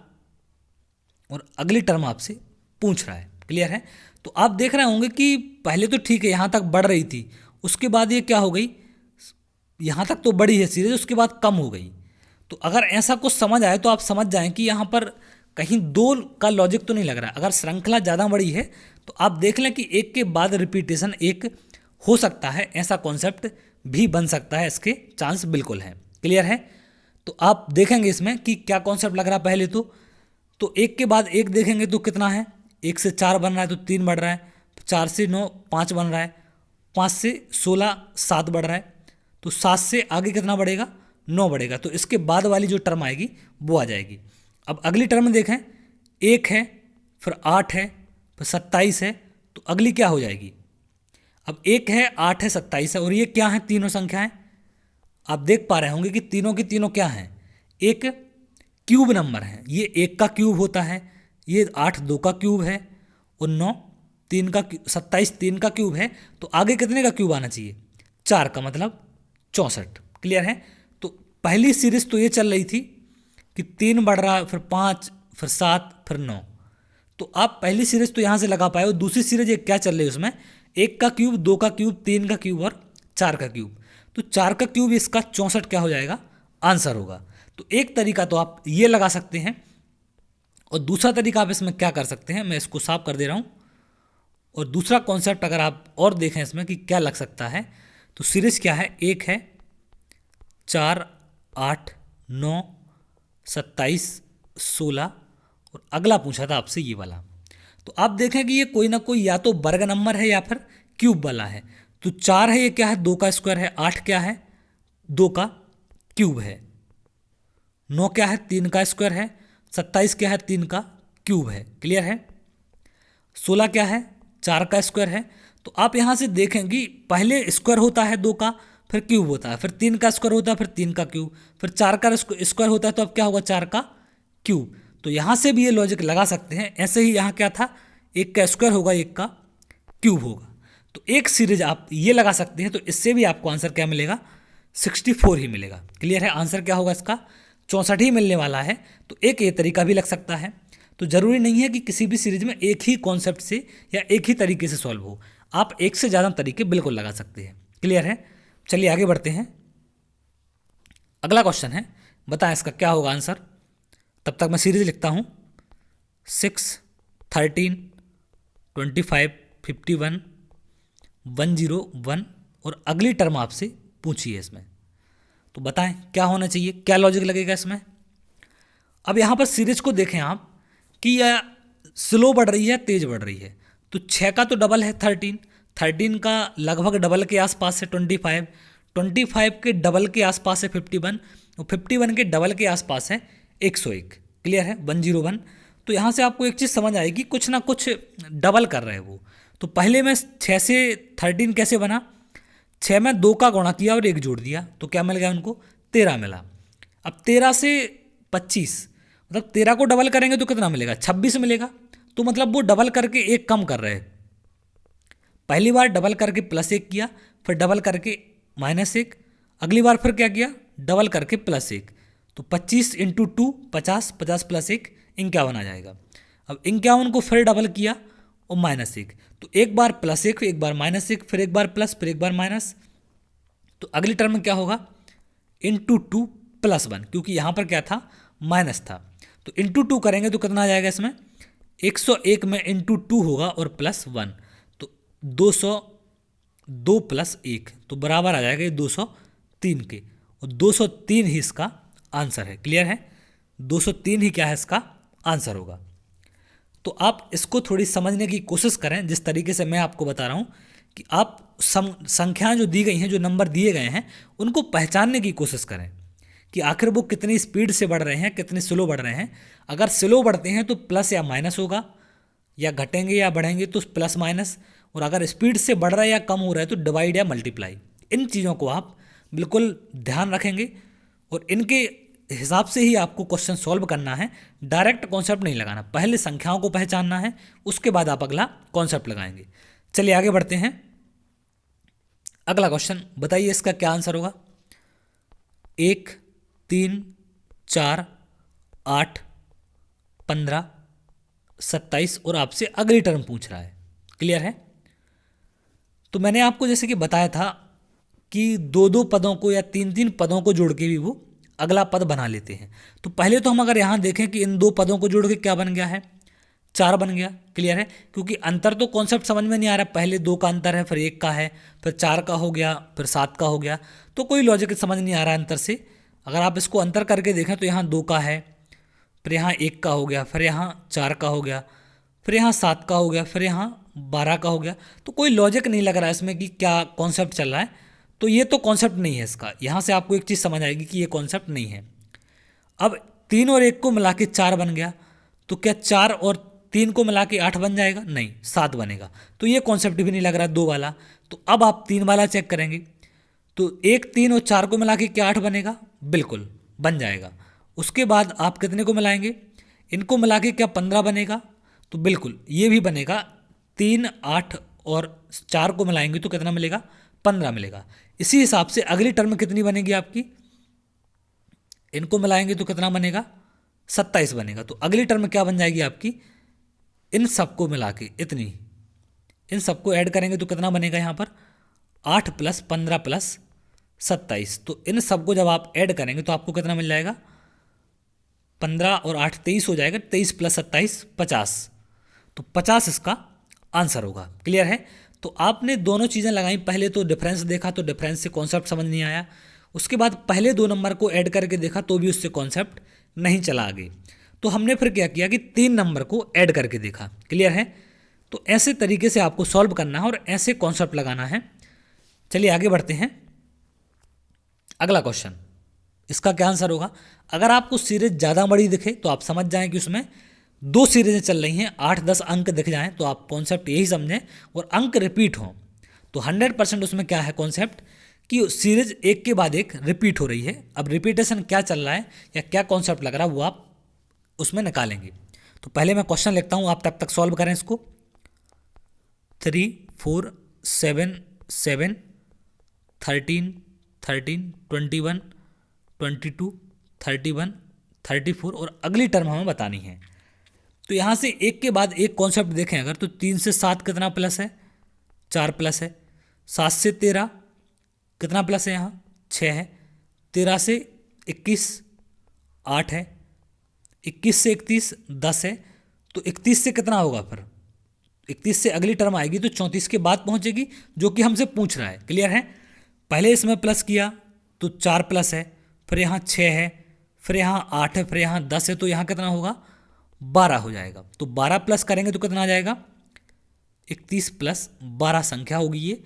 और अगली टर्म आपसे पूछ रहा है। क्लियर है? तो आप देख रहे होंगे कि पहले तो ठीक है, यहाँ तक बढ़ रही थी, उसके बाद ये क्या हो गई, यहाँ तक तो बढ़ी है सीरीज, उसके बाद कम हो गई। तो अगर ऐसा कुछ समझ आए तो आप समझ जाएं कि यहाँ पर कहीं 2 का लॉजिक तो नहीं लग रहा है। अगर श्रृंखला ज़्यादा बड़ी है तो आप देख लें कि एक के बाद रिपीटेशन एक हो सकता है, ऐसा कॉन्सेप्ट भी बन सकता है, इसके चांस बिल्कुल हैं। क्लियर है? तो आप देखेंगे इसमें कि क्या कॉन्सेप्ट लग रहा है। पहले तो एक के बाद एक देखेंगे तो कितना है, 1 से 4 बन रहा है तो 3 बढ़ रहा है, 4 से 9 5 बन रहा है, 5 से 16 7 बढ़ रहा है, तो 7 से आगे कितना बढ़ेगा, 9 बढ़ेगा। तो इसके बाद वाली जो टर्म आएगी वो आ जाएगी। अब अगली टर्म देखें, 1 है, फिर 8 है, फिर 27 है, तो अगली क्या हो जाएगी। अब 1 है, 8 है, 27 है, और ये क्या है, तीनों संख्याएं। आप देख पा रहे होंगे कि तीनों की तीनों क्या हैं, एक क्यूब नंबर है। ये 1 का क्यूब होता है, ये 8 2 का क्यूब है, और 9 3 का, 27 3 का क्यूब है। तो आगे कितने का क्यूब आना चाहिए, 4 का, मतलब 64। क्लियर है? तो पहली सीरीज तो ये चल रही थी कि 3 बढ़ रहा, फिर 5, फिर 7, फिर 9। तो आप पहली सीरीज तो यहाँ से लगा पाए, और दूसरी सीरीज एक क्या चल रही है उसमें, 1 का क्यूब, 2 का क्यूब, 3 का क्यूब और 4 का क्यूब। तो 4 का क्यूब इसका 64 क्या हो जाएगा, आंसर होगा। तो एक तरीका तो आप ये लगा सकते हैं, और दूसरा तरीका आप इसमें क्या कर सकते हैं, मैं इसको साफ कर दे रहा हूँ। और दूसरा कॉन्सेप्ट अगर आप और देखें इसमें कि क्या लग सकता है, तो सीरीज क्या है, एक है 4, 8, 9, 27, 16, और अगला पूछा था आपसे ये वाला। तो आप देखें कि ये कोई ना कोई या तो वर्ग नंबर है या फिर क्यूब वाला है। तो 4 है, ये क्या है, 2 का स्क्वायर है। 8 क्या है, 2 का क्यूब है। 9 क्या है, 3 का स्क्वायर है। 27 क्या है, 3 का क्यूब है। क्लियर है। 16 क्या है, 4 का स्क्वायर है। तो आप यहाँ से देखें कि पहले स्क्वायर होता है 2 का, फिर क्यूब होता है, फिर 3 का स्क्वायर होता है, फिर 3 का क्यूब, फिर 4 का स्क्वायर होता है, तो अब क्या होगा, 4 का क्यूब। तो यहाँ से भी ये लॉजिक लगा सकते हैं। ऐसे ही यहाँ क्या था, 1 का स्क्वायर होगा, 1 का क्यूब होगा। तो एक सीरीज आप ये लगा सकते हैं। तो इससे भी आपको आंसर क्या मिलेगा, 64 ही मिलेगा। क्लियर है। आंसर क्या होगा इसका, 64 ही मिलने वाला है। तो एक ये तरीका भी लग सकता है। तो ज़रूरी नहीं है कि किसी भी सीरीज में एक ही कॉन्सेप्ट से या एक ही तरीके से सॉल्व हो, आप एक से ज़्यादा तरीके बिल्कुल लगा सकते हैं। क्लियर है। चलिए आगे बढ़ते हैं। अगला क्वेश्चन है, बताएं इसका क्या होगा आंसर। तब तक मैं सीरीज लिखता हूँ। 6, 13, 25, 51, 101, और अगली टर्म आपसे पूछी है इसमें। तो बताएं क्या होना चाहिए, क्या लॉजिक लगेगा इसमें। अब यहाँ पर सीरीज को देखें आप कि यह स्लो बढ़ रही है, तेज बढ़ रही है। तो 6 का तो डबल है 13, 13 का लगभग डबल के आसपास है 25, 25 के डबल के आसपास है 51, और 51 के डबल के आसपास है 101। क्लियर है, 101। तो यहाँ से आपको एक चीज़ समझ आएगी, कुछ ना कुछ डबल कर रहे हैं वो। तो पहले मैं 6 से 13 कैसे बना, 6 में 2 का गुणा किया और 1 जोड़ दिया, तो क्या मिल गया उनको, 13 मिला। अब 13 से 25, मतलब 13 को डबल करेंगे तो कितना मिलेगा, 26 मिलेगा। तो मतलब वो डबल करके 1 कम कर रहे हैं। पहली बार डबल करके +1 किया, फिर डबल करके -1, अगली बार फिर क्या किया, डबल करके +1। तो 25 × 2 50, 50 + 1 51 आ जाएगा। अब 51 को फिर डबल किया और -1, तो एक बार +1, एक बार -1, फिर एक बार प्लस, फिर एक बार माइनस। तो अगली टर्म में क्या होगा, × 2 + 1, क्योंकि यहाँ पर क्या था, माइनस था। तो × 2 करेंगे तो कितना आ जाएगा इसमें, 101 में × 2 होगा और +1, तो 202 + 1, तो बराबर आ जाएगा ये 203 के, और 203 ही इसका आंसर है। क्लियर है, 203 ही क्या है इसका आंसर होगा। तो आप इसको थोड़ी समझने की कोशिश करें, जिस तरीके से मैं आपको बता रहा हूँ कि आप संख्याएं जो दी गई हैं, जो नंबर दिए गए हैं, उनको पहचानने की कोशिश करें कि आखिर वो कितनी स्पीड से बढ़ रहे हैं, कितने स्लो बढ़ रहे हैं। अगर स्लो बढ़ते हैं तो प्लस या माइनस होगा, या घटेंगे या बढ़ेंगे तो प्लस माइनस, और अगर स्पीड से बढ़ रहा है या कम हो रहा है तो डिवाइड या मल्टीप्लाई। इन चीज़ों को आप बिल्कुल ध्यान रखेंगे और इनके हिसाब से ही आपको क्वेश्चन सॉल्व करना है। डायरेक्ट कॉन्सेप्ट नहीं लगाना, पहले संख्याओं को पहचानना है, उसके बाद आप अगला कॉन्सेप्ट लगाएंगे। चलिए आगे बढ़ते हैं। अगला क्वेश्चन बताइए इसका क्या आंसर होगा। 1, 3, 4, 8, 15, 27 और आपसे अगली टर्म पूछ रहा है। क्लियर है। तो मैंने आपको जैसे कि बताया था कि 2-2 पदों को या 3-3 पदों को जोड़ के भी वो अगला पद बना लेते हैं। तो पहले तो हम अगर यहाँ देखें कि इन 2 पदों को जोड़ के क्या बन गया है, 4 बन गया। क्लियर है, क्योंकि अंतर तो कॉन्सेप्ट समझ में नहीं आ रहा। पहले 2 का अंतर है, फिर 1 का है, फिर 4 का हो गया, फिर 7 का हो गया, तो कोई लॉजिक समझ नहीं आ रहा अंतर से। अगर आप इसको अंतर करके देखें तो यहाँ 2 का है, फिर यहाँ 1 का हो गया, फिर यहाँ 4 का हो गया, फिर यहाँ 7 का हो गया, फिर यहाँ 12 का हो गया। तो कोई लॉजिक नहीं लग रहा है इसमें कि क्या कॉन्सेप्ट चल रहा है। तो ये तो कॉन्सेप्ट नहीं है इसका। यहाँ से आपको एक चीज़ समझ आएगी कि ये कॉन्सेप्ट नहीं है। अब 3 और 1 को मिला के 4 बन गया, तो क्या 4 और 3 को मिला के 8 बन जाएगा? नहीं, 7 बनेगा। तो ये कॉन्सेप्ट भी नहीं लग रहा 2 वाला। तो अब आप 3 वाला चेक करेंगे, तो 1, 3 और 4 को मिला के क्या 8 बनेगा? बिल्कुल बन जाएगा। उसके बाद आप कितने को मिलाएंगे? इनको मिला के क्या 15 बनेगा? तो बिल्कुल ये भी बनेगा। 3, 8 और 4 को मिलाएंगे तो कितना मिलेगा? 15 मिलेगा। इसी हिसाब से अगली टर्म कितनी बनेगी आपकी? इनको मिलाएंगे तो कितना बनेगा? 27 बनेगा। तो अगली टर्म क्या बन जाएगी आपकी? इन सबको मिला के इतनी, इन सबको ऐड करेंगे तो कितना बनेगा यहाँ पर? 8 + 15 + 27। तो इन सबको जब आप ऐड करेंगे तो आपको कितना मिल जाएगा? 15 और 8 23 हो जाएगा, 23 + 27 50, तो 50 इसका आंसर होगा। क्लियर है। तो आपने दोनों चीज़ें लगाई, पहले तो डिफरेंस देखा तो डिफरेंस से कॉन्सेप्ट समझ नहीं आया, उसके बाद पहले 2 नंबर को ऐड करके देखा तो भी उससे कॉन्सेप्ट नहीं चला आगे, तो हमने फिर क्या किया कि 3 नंबर को ऐड करके देखा। क्लियर है। तो ऐसे तरीके से आपको सॉल्व करना है और ऐसे कॉन्सेप्ट लगाना है। चलिए आगे बढ़ते हैं। अगला क्वेश्चन, इसका क्या आंसर होगा। अगर आपको सीरीज ज़्यादा बड़ी दिखे तो आप समझ जाएं कि उसमें 2 सीरीजें चल रही हैं, 8-10 अंक दिख जाएं तो आप कॉन्सेप्ट यही समझें, और अंक रिपीट हों तो 100% उसमें क्या है कॉन्सेप्ट कि सीरीज एक के बाद एक रिपीट हो रही है। अब रिपीटेशन क्या चल रहा है या क्या कॉन्सेप्ट लग रहा है वो आप उसमें निकालेंगे। तो पहले मैं क्वेश्चन लिखता हूँ, आप तब तक सॉल्व करें इसको। 3 4 7 7 13 13 21 22 31 34 और अगली टर्म हमें बतानी है। तो यहाँ से एक के बाद एक कॉन्सेप्ट देखें अगर, तो 3 से 7 कितना प्लस है, 4 प्लस है। 7 से 13 कितना प्लस है, यहाँ 6 है। 13 से 21 8 है। 21 से 31 10 है। तो 31 से कितना होगा फिर, 31 से अगली टर्म आएगी तो 34 के बाद पहुँचेगी, जो कि हमसे पूछ रहा है। क्लियर है। पहले इसमें प्लस किया तो 4 प्लस है, फिर यहाँ 6 है, फिर यहाँ 8 है, फिर यहाँ 10 है, तो यहाँ कितना होगा 12 हो जाएगा। तो 12 प्लस करेंगे तो कितना आ जाएगा, 31 + 12 संख्या होगी ये।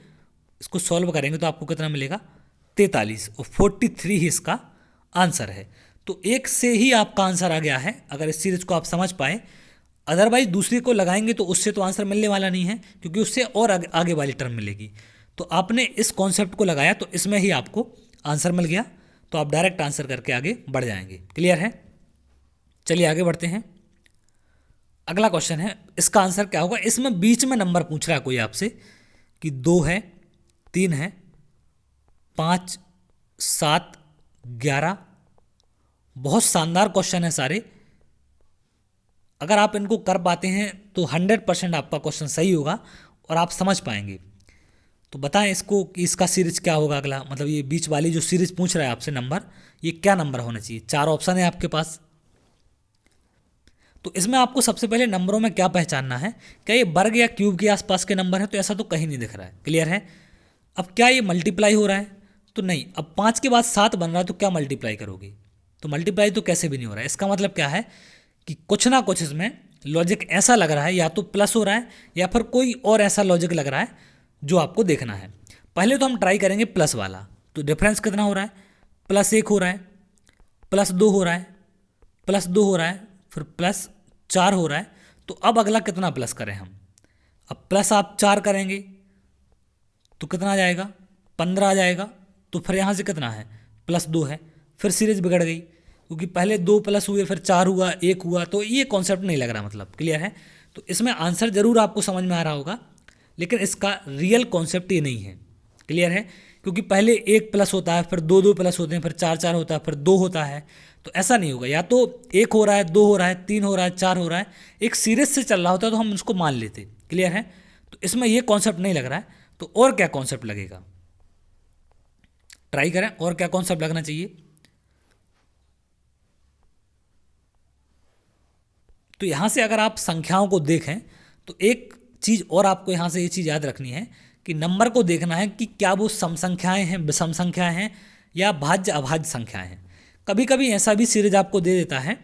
इसको सॉल्व करेंगे तो आपको कितना मिलेगा 43, और 43 ही इसका आंसर है। तो एक से ही आपका आंसर आ गया है अगर इस सीरीज को आप समझ पाए। अदरवाइज दूसरी को लगाएंगे तो उससे तो आंसर मिलने वाला नहीं है, क्योंकि उससे और आगे वाली टर्म मिलेगी। तो आपने इस कॉन्सेप्ट को लगाया तो इसमें ही आपको आंसर मिल गया, तो आप डायरेक्ट आंसर करके आगे बढ़ जाएंगे। क्लियर है। चलिए आगे बढ़ते हैं। अगला क्वेश्चन है, इसका आंसर क्या होगा। इसमें बीच में नंबर पूछ रहा है कोई आपसे कि 2 है, 3 है, 5 7 11। बहुत शानदार क्वेश्चन है सारे। अगर आप इनको कर पाते हैं तो 100% आपका क्वेश्चन सही होगा और आप समझ पाएंगे। तो बताएं इसको कि इसका सीरीज क्या होगा अगला, मतलब ये बीच वाली जो सीरीज पूछ रहा है आपसे नंबर, ये क्या नंबर होना चाहिए। 4 ऑप्शन है आपके पास। तो इसमें आपको सबसे पहले नंबरों में क्या पहचानना है, क्या ये वर्ग या क्यूब के आसपास के नंबर है, तो ऐसा तो कहीं नहीं दिख रहा है। क्लियर है। अब क्या ये मल्टीप्लाई हो रहा है, तो नहीं। अब 5 के बाद 7 बन रहा है तो क्या मल्टीप्लाई करोगे, तो मल्टीप्लाई तो कैसे भी नहीं हो रहा है। इसका मतलब क्या है कि कुछ ना कुछ इसमें लॉजिक ऐसा लग रहा है, या तो प्लस हो रहा है या फिर कोई और ऐसा लॉजिक लग रहा है जो आपको देखना है। पहले तो हम ट्राई करेंगे प्लस वाला। तो डिफरेंस कितना हो रहा है, +1 हो रहा है, +2 हो रहा है, +2 हो रहा है, फिर +4 हो रहा है। तो अब अगला कितना प्लस करें हम। अब प्लस आप 4 करेंगे तो कितना आ जाएगा, 15 आ जाएगा। तो फिर यहाँ से कितना है, +2 है। फिर सीरीज बिगड़ गई, क्योंकि पहले 2 प्लस हुए, फिर 4 हुआ, 1 हुआ, तो ये कॉन्सेप्ट नहीं लग रहा मतलब। क्लियर है। तो इसमें आंसर जरूर आपको समझ में आ रहा होगा, लेकिन इसका रियल कॉन्सेप्ट ये नहीं है। क्लियर है। क्योंकि पहले 1 प्लस होता है, फिर 2 प्लस होते हैं, फिर 4 होता है, फिर 2 होता है। तो ऐसा नहीं होगा, या तो 1 हो रहा है, 2 हो रहा है, 3 हो रहा है, 4 हो रहा है, एक सीरीज से चल रहा होता है तो हम उसको मान लेते। क्लियर है। तो इसमें ये कॉन्सेप्ट नहीं लग रहा है, तो और क्या कॉन्सेप्ट लगेगा, ट्राई करें और क्या कॉन्सेप्ट लगना चाहिए। तो यहाँ से अगर आप संख्याओं को देखें तो एक चीज़ और आपको यहाँ से ये चीज़ याद रखनी है कि नंबर को देखना है कि क्या वो सम संख्याएँ हैं, विषम संख्याएँ हैं, या भाज्य अभाज्य संख्याएँ हैं। कभी कभी ऐसा भी सीरीज आपको दे देता है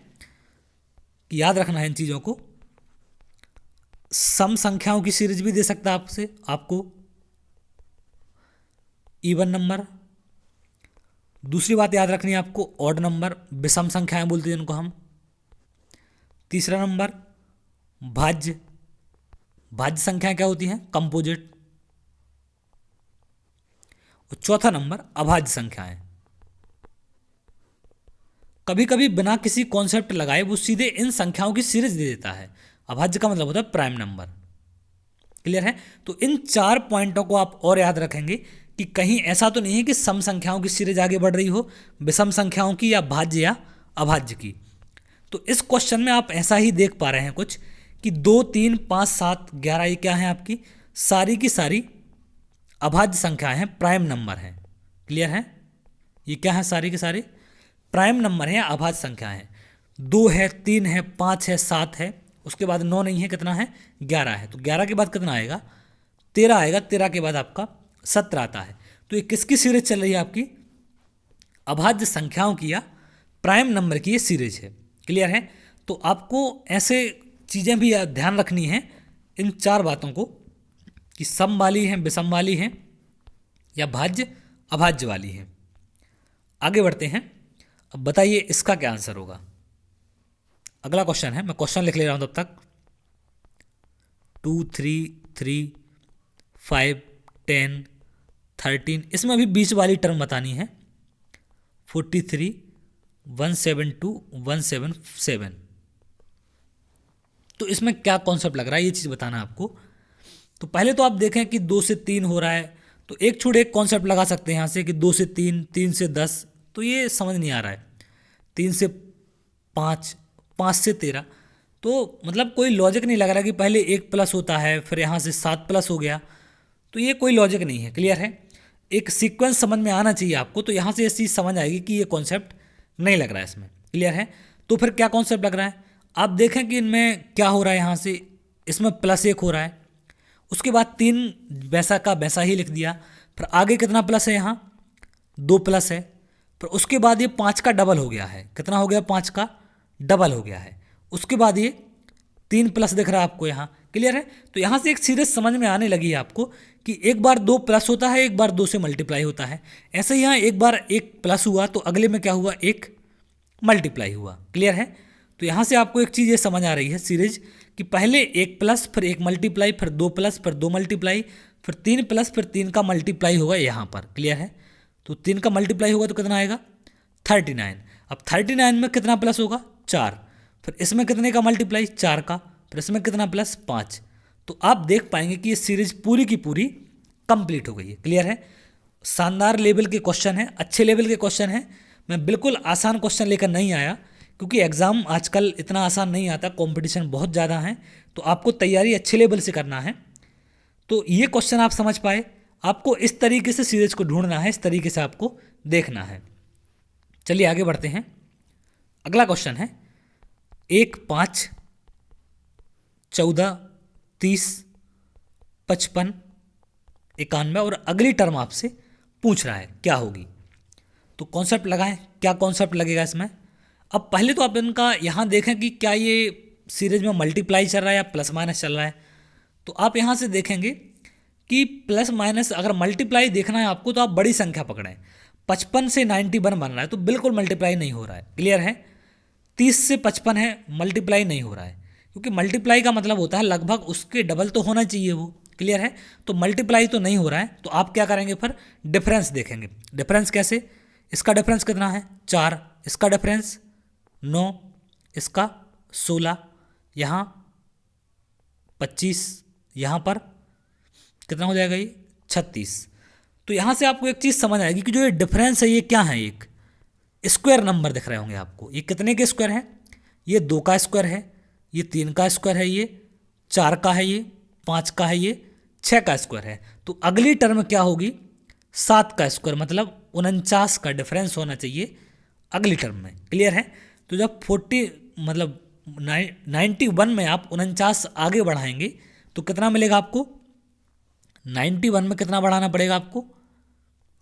कि याद रखना है इन चीज़ों को। सम संख्याओं की सीरीज भी दे सकता है आपसे आपको, इवन नंबर। दूसरी बात याद रखनी है आपको, ऑड नंबर, विषम संख्याएं बोलते हैं जिनको हम। तीसरा नंबर भाज्य, भाज्य संख्याएं क्या होती हैं, कंपोजिट। और चौथा नंबर अभाज्य संख्याएं। कभी कभी बिना किसी कॉन्सेप्ट लगाए वो सीधे इन संख्याओं की सीरीज दे देता है। अभाज्य का मतलब होता है प्राइम नंबर। क्लियर है। तो इन 4 पॉइंटों को आप और याद रखेंगे कि कहीं ऐसा तो नहीं है कि सम संख्याओं की सीरीज आगे बढ़ रही हो, विषम संख्याओं की, या भाज्य या अभाज्य की। तो इस क्वेश्चन में आप ऐसा ही देख पा रहे हैं कुछ कि 2 3 5 7 11 ये क्या है आपकी सारी की सारी अभाज्य संख्याएं हैं, प्राइम नंबर हैं। क्लियर है। ये क्या है, सारी के सारे प्राइम नंबर हैं या अभाज्य संख्याएं हैं। 2 है, 3 है, 5 है, 7 है, उसके बाद 9 नहीं है, कितना है 11 है। तो 11 के बाद कितना आएगा 13 आएगा, 13 के बाद आपका 17 आता है। तो ये किसकी सीरीज चल रही है आपकी, अभाज्य संख्याओं की या प्राइम नंबर की ये सीरीज है। क्लियर है। तो आपको ऐसे चीज़ें भी ध्यान रखनी है इन 4 बातों को कि सम वाली हैं, विषम वाली हैं या भाज्य अभाज्य वाली हैं। आगे बढ़ते हैं। अब बताइए इसका क्या आंसर होगा। अगला क्वेश्चन है, मैं क्वेश्चन लिख ले रहा हूं तब तक। 2 3 3 5 10 13, इसमें अभी बीच वाली टर्म बतानी है। 43 172 177, तो इसमें क्या कॉन्सेप्ट लग रहा है ये चीज़ बताना है आपको। तो पहले तो आप देखें कि 2 से 3 हो रहा है, तो एक छोड़ एक कॉन्सेप्ट लगा सकते हैं यहाँ से कि 2 से 3, 3 से 10, तो ये समझ नहीं आ रहा है। 3 से 5, 5 से 13, तो मतलब कोई लॉजिक नहीं लग रहा कि पहले 1 प्लस होता है फिर यहाँ से 7 प्लस हो गया, तो ये कोई लॉजिक नहीं है। क्लियर है। एक सीक्वेंस समझ में आना चाहिए आपको, तो यहाँ से ये चीज़ समझ आएगी कि ये कॉन्सेप्ट नहीं लग रहा है इसमें। क्लियर है। तो फिर क्या कॉन्सेप्ट लग रहा है, आप देखें कि इनमें क्या हो रहा है। यहाँ से इसमें +1 हो रहा है, उसके बाद 3 वैसा का वैसा ही लिख दिया, फिर आगे कितना प्लस है, यहाँ 2 प्लस है, फिर उसके बाद ये 5 का डबल हो गया है। कितना हो गया, 5 का डबल हो गया है। उसके बाद ये 3 प्लस दिख रहा है आपको यहाँ। क्लियर है। तो यहाँ से एक सीरीज समझ में आने लगी है आपको कि एक बार 2 प्लस होता है, एक बार 2 से मल्टीप्लाई होता है। ऐसे ही यहाँ एक बार 1 प्लस हुआ तो अगले में क्या हुआ, 1 मल्टीप्लाई हुआ। क्लियर है। तो यहाँ से आपको एक चीज़ ये समझ आ रही है सीरीज कि पहले 1 प्लस, फिर 1 मल्टीप्लाई, फिर 2 प्लस, फिर 2 मल्टीप्लाई, फिर 3 प्लस, फिर 3 का मल्टीप्लाई होगा यहाँ पर। क्लियर है। तो 3 का मल्टीप्लाई होगा तो कितना आएगा 39। अब 39 में कितना प्लस होगा 4, फिर इसमें कितने का मल्टीप्लाई 4 का, फिर इसमें कितना प्लस 5। तो आप देख पाएंगे कि ये सीरीज पूरी की पूरी कंप्लीट हो गई है। क्लियर है। शानदार लेवल के क्वेश्चन है, अच्छे लेवल के क्वेश्चन है। मैं बिल्कुल आसान क्वेश्चन लेकर नहीं आया, क्योंकि एग्ज़ाम आजकल इतना आसान नहीं आता, कंपटीशन बहुत ज़्यादा है, तो आपको तैयारी अच्छे लेवल से करना है। तो ये क्वेश्चन आप समझ पाए, आपको इस तरीके से सीरीज को ढूंढना है, इस तरीके से आपको देखना है। चलिए आगे बढ़ते हैं। अगला क्वेश्चन है 1 5 14 30 55 91, और अगली टर्म आपसे पूछ रहा है क्या होगी। तो कॉन्सेप्ट लगाएं, क्या कॉन्सेप्ट लगेगा इसमें। अब पहले तो आप इनका यहाँ देखें कि क्या ये सीरीज में मल्टीप्लाई चल रहा है या प्लस माइनस चल रहा है। तो आप यहाँ से देखेंगे कि प्लस माइनस, अगर मल्टीप्लाई देखना है आपको तो आप बड़ी संख्या पकड़ें। 55 से 91 बन रहा है तो बिल्कुल मल्टीप्लाई नहीं हो रहा है। क्लियर है। 30 से 55 है, मल्टीप्लाई नहीं हो रहा है, क्योंकि मल्टीप्लाई का मतलब होता है लगभग उसके डबल तो होना चाहिए वो। क्लियर है। तो मल्टीप्लाई तो नहीं हो रहा है, तो आप क्या करेंगे फिर डिफरेंस देखेंगे। डिफरेंस कैसे, इसका डिफरेंस कितना है 4, इसका डिफरेंस 9, इसका 16, यहाँ 25, यहाँ पर कितना हो जाएगा ये 36। तो यहाँ से आपको एक चीज़ समझ आएगी कि जो ये डिफरेंस है ये क्या है, एक स्क्वायर नंबर दिख रहे होंगे आपको। ये कितने के स्क्वायर है, ये 2 का स्क्वायर है, ये 3 का स्क्वायर है, ये 4 का है, ये 5 का है, ये 6 का स्क्वायर है। तो अगली टर्म क्या होगी 7 का स्क्वायर, मतलब 49 का डिफरेंस होना चाहिए अगली टर्म में। क्लियर है। तो जब 40 मतलब 91 में आप 49 आगे बढ़ाएंगे तो कितना मिलेगा आपको, 91 में कितना बढ़ाना पड़ेगा आपको,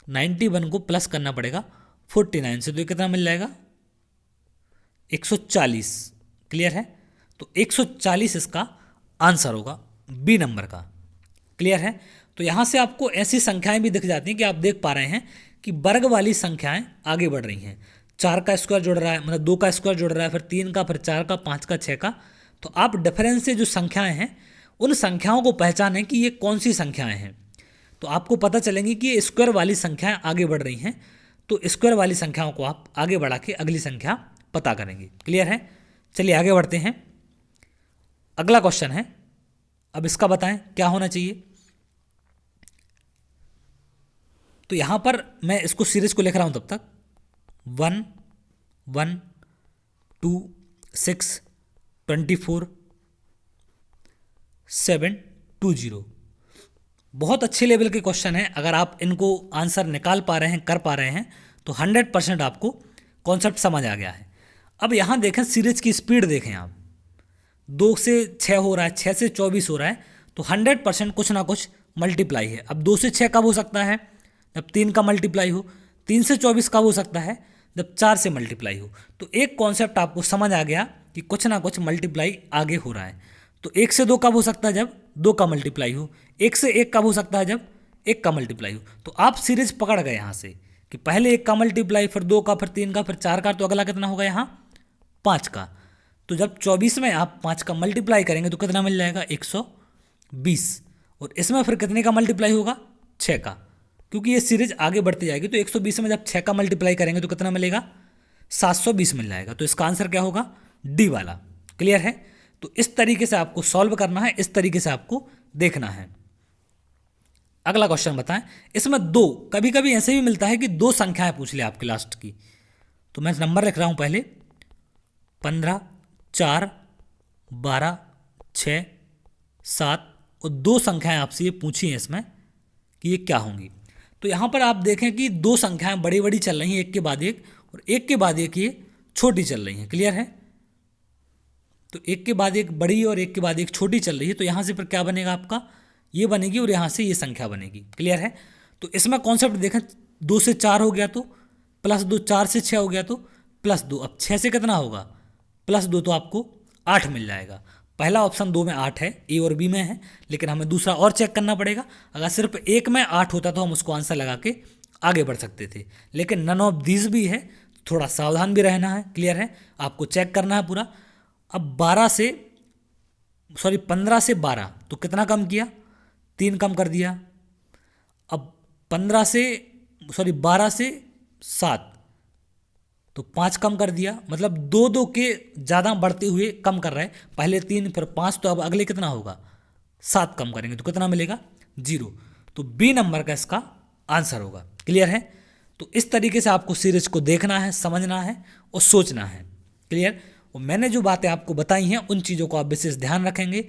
91 को प्लस करना पड़ेगा 49 से, तो ये कितना मिल जाएगा 140। क्लियर है। तो 140 इसका आंसर होगा बी नंबर का। क्लियर है। तो यहाँ से आपको ऐसी संख्याएं भी दिख जाती हैं कि आप देख पा रहे हैं कि वर्ग वाली संख्याएं आगे बढ़ रही हैं। 4 का स्क्वायर जुड़ रहा है, मतलब 2 का स्क्वायर जुड़ रहा है, फिर 3 का, फिर 4 का, 5 का, 6 का। तो आप डिफरेंस से जो संख्याएं हैं उन संख्याओं को पहचानें कि ये कौन सी संख्याएं हैं, तो आपको पता चलेंगी कि ये स्क्वायर वाली संख्याएं आगे बढ़ रही हैं। तो स्क्वायर वाली संख्याओं को आप आगे बढ़ा के अगली संख्या पता करेंगे। क्लियर है। चलिए आगे बढ़ते हैं। अगला क्वेश्चन है, अब इसका बताएं क्या होना चाहिए। तो यहां पर मैं इसको सीरीज को लिख रहा हूं तब तक 1 1 2 6 24 7 2 0। बहुत अच्छे लेवल के क्वेश्चन हैं। अगर आप इनको आंसर निकाल पा रहे हैं, कर पा रहे हैं, तो 100% आपको कॉन्सेप्ट समझ आ गया है। अब यहाँ देखें सीरीज की स्पीड देखें आप, 2 से 6 हो रहा है, 6 से 24 हो रहा है, तो 100% कुछ ना कुछ मल्टीप्लाई है। अब 2 से 6 कब हो सकता है? जब 3 का मल्टीप्लाई हो। 3 से 24 कब हो सकता है? जब 4 से मल्टीप्लाई हो। तो एक कॉन्सेप्ट आपको समझ आ गया कि कुछ ना कुछ मल्टीप्लाई आगे हो रहा है। तो 1 से 2 कब हो सकता है? जब 2 का मल्टीप्लाई हो। 1 से 1 कब हो सकता है? जब 1 का मल्टीप्लाई हो। तो आप सीरीज पकड़ गए यहाँ से कि पहले 1 का मल्टीप्लाई, फिर 2 का, फिर 3 का, फिर 4 का, तो अगला कितना होगा यहाँ? 5 का। तो जब 24 में आप 5 का मल्टीप्लाई करेंगे तो कितना मिल जाएगा? 120। और इसमें फिर कितने का मल्टीप्लाई होगा? 6 का, क्योंकि ये सीरीज आगे बढ़ती जाएगी। तो 120 में जब 6 का मल्टीप्लाई करेंगे तो कितना मिलेगा? 720 मिल जाएगा। तो इसका आंसर क्या होगा? डी वाला। क्लियर है? तो इस तरीके से आपको सॉल्व करना है, इस तरीके से आपको देखना है। अगला क्वेश्चन बताएं। इसमें 2, कभी कभी ऐसे भी मिलता है कि 2 संख्याएं पूछ ले आपके लास्ट की। तो मैं नंबर लिख रहा हूं पहले, 15, 4, 12, 6, 7, और 2 संख्याएं आपसे ये पूछी हैं इसमें कि ये क्या होंगी। तो यहाँ पर आप देखें कि 2 संख्याएं बड़ी बड़ी चल रही हैं, एक के बाद एक, और एक के बाद एक ये छोटी चल रही हैं। क्लियर है? तो एक के बाद एक बड़ी और एक के बाद एक छोटी चल रही है। तो यहाँ से फिर क्या बनेगा आपका? ये बनेगी, और यहाँ से ये संख्या बनेगी। क्लियर है? तो इसमें कॉन्सेप्ट देखें, 2 से 4 हो गया तो +2, 4 से 6 हो गया तो +2। अब 6 से कितना होगा? +2, तो आपको 8 मिल जाएगा। पहला ऑप्शन 2 में 8 है, ए और बी में है, लेकिन हमें दूसरा और चेक करना पड़ेगा। अगर सिर्फ एक में 8 होता तो हम उसको आंसर लगा के आगे बढ़ सकते थे, लेकिन नन ऑफ दीज भी है, थोड़ा सावधान भी रहना है। क्लियर है? आपको चेक करना है पूरा। अब 15 से 12, तो कितना कम किया? 3 कम कर दिया। अब 12 से 7, तो 5 कम कर दिया। मतलब 2 के ज़्यादा बढ़ते हुए कम कर रहा है, पहले 3 फिर 5, तो अब अगले कितना होगा? 7 कम करेंगे तो कितना मिलेगा? 0। तो बी नंबर का इसका आंसर होगा। क्लियर है? तो इस तरीके से आपको सीरीज को देखना है, समझना है और सोचना है। क्लियर? और मैंने जो बातें आपको बताई हैं उन चीज़ों को आप विशेष ध्यान रखेंगे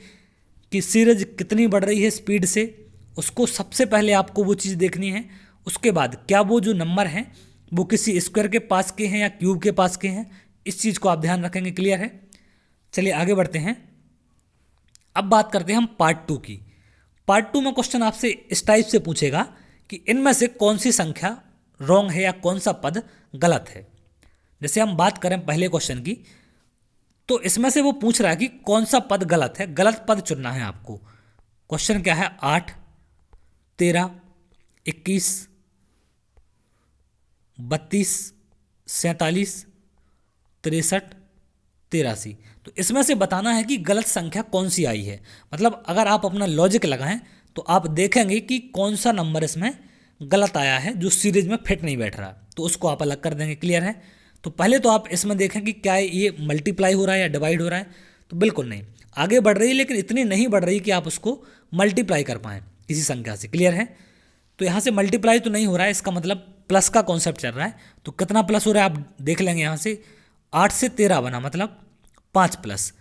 कि सीरीज कितनी बढ़ रही है स्पीड से, उसको सबसे पहले आपको वो चीज़ देखनी है। उसके बाद क्या वो जो नंबर हैं वो किसी स्क्वायर के पास के हैं या क्यूब के पास के हैं, इस चीज़ को आप ध्यान रखेंगे। क्लियर है? चलिए आगे बढ़ते हैं। अब बात करते हैं हम पार्ट 2 की। पार्ट 2 में क्वेश्चन आपसे इस टाइप से पूछेगा कि इनमें से कौन सी संख्या रॉन्ग है या कौन सा पद गलत है। जैसे हम बात करें पहले क्वेश्चन की, तो इसमें से वो पूछ रहा है कि कौन सा पद गलत है। गलत पद चुनना है आपको। क्वेश्चन क्या है? 8, 13, 21, 32, 47, 63, 83। तो इसमें से बताना है कि गलत संख्या कौन सी आई है। मतलब अगर आप अपना लॉजिक लगाएं तो आप देखेंगे कि कौन सा नंबर इसमें गलत आया है जो सीरीज में फिट नहीं बैठ रहा, तो उसको आप अलग कर देंगे। क्लियर है? तो पहले तो आप इसमें देखें कि क्या ये मल्टीप्लाई हो रहा है या डिवाइड हो रहा है। तो बिल्कुल नहीं, आगे बढ़ रही है, लेकिन इतनी नहीं बढ़ रही कि आप उसको मल्टीप्लाई कर पाएँ किसी संख्या से। क्लियर है? तो यहाँ से मल्टीप्लाई तो नहीं हो रहा है, इसका मतलब प्लस का कॉन्सेप्ट चल रहा है। तो कितना प्लस हो रहा है आप देख लेंगे। यहाँ से 8 से 13 बना, मतलब 5 प्लस।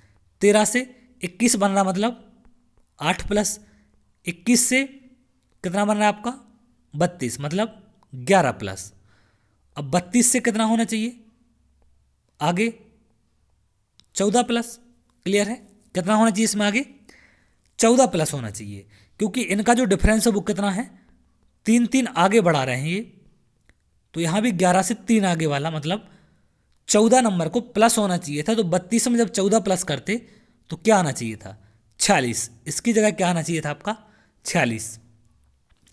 13 से 21 बन रहा, मतलब 8 प्लस। 21 से कितना बन रहा है आपका? 32, मतलब 11 प्लस। अब 32 से कितना होना चाहिए आगे? 14 प्लस। क्लियर है? कितना होना चाहिए इसमें आगे? 14 प्लस होना चाहिए, क्योंकि इनका जो डिफरेंस है वो कितना है? 3 3 आगे बढ़ा रहे हैं ये। तो यहाँ भी 11 से 3 आगे वाला, मतलब 14 नंबर को प्लस होना चाहिए था। तो 32 में जब 14 प्लस करते तो क्या आना चाहिए था? 46। इसकी जगह क्या आना चाहिए था आपका? 46।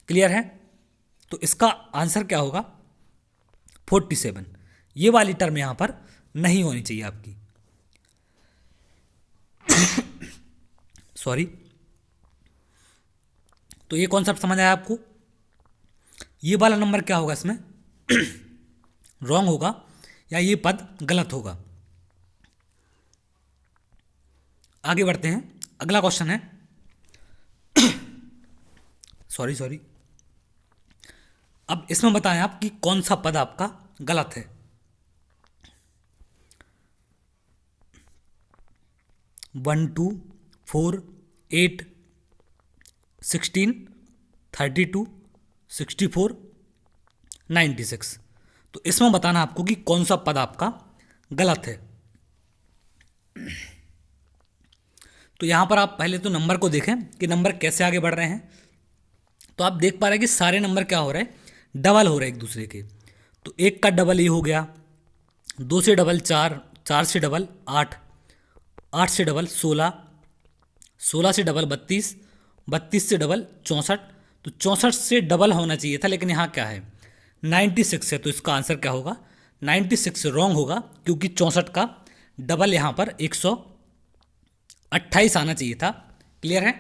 क्लियर है? तो इसका आंसर क्या होगा? 47। ये वाली टर्म यहाँ पर नहीं होनी चाहिए आपकी। सॉरी। तो ये कॉन्सेप्ट समझ आया आपको? ये वाला नंबर क्या होगा इसमें? रॉन्ग होगा या ये पद गलत होगा। आगे बढ़ते हैं। अगला क्वेश्चन है सॉरी। अब इसमें बताएं आप कि कौन सा पद आपका गलत है। 1 2 4 8 16 32 64 96। तो इसमें बताना आपको कि कौन सा पद आपका गलत है। तो यहाँ पर आप पहले तो नंबर को देखें कि नंबर कैसे आगे बढ़ रहे हैं। तो आप देख पा रहे हैं कि सारे नंबर क्या हो रहे हैं, डबल हो रहे हैं एक दूसरे के। तो एक का डबल ये हो गया, दो से डबल चार, चार से डबल आठ, आठ से डबल सोलह, सोलह से डबल बत्तीस, बत्तीस से डबल चौंसठ। तो चौंसठ से डबल होना चाहिए था, लेकिन यहाँ क्या है 96 है। तो इसका आंसर क्या होगा, 96 रॉन्ग होगा, क्योंकि 64 का डबल यहाँ पर 128 आना चाहिए था। क्लियर है।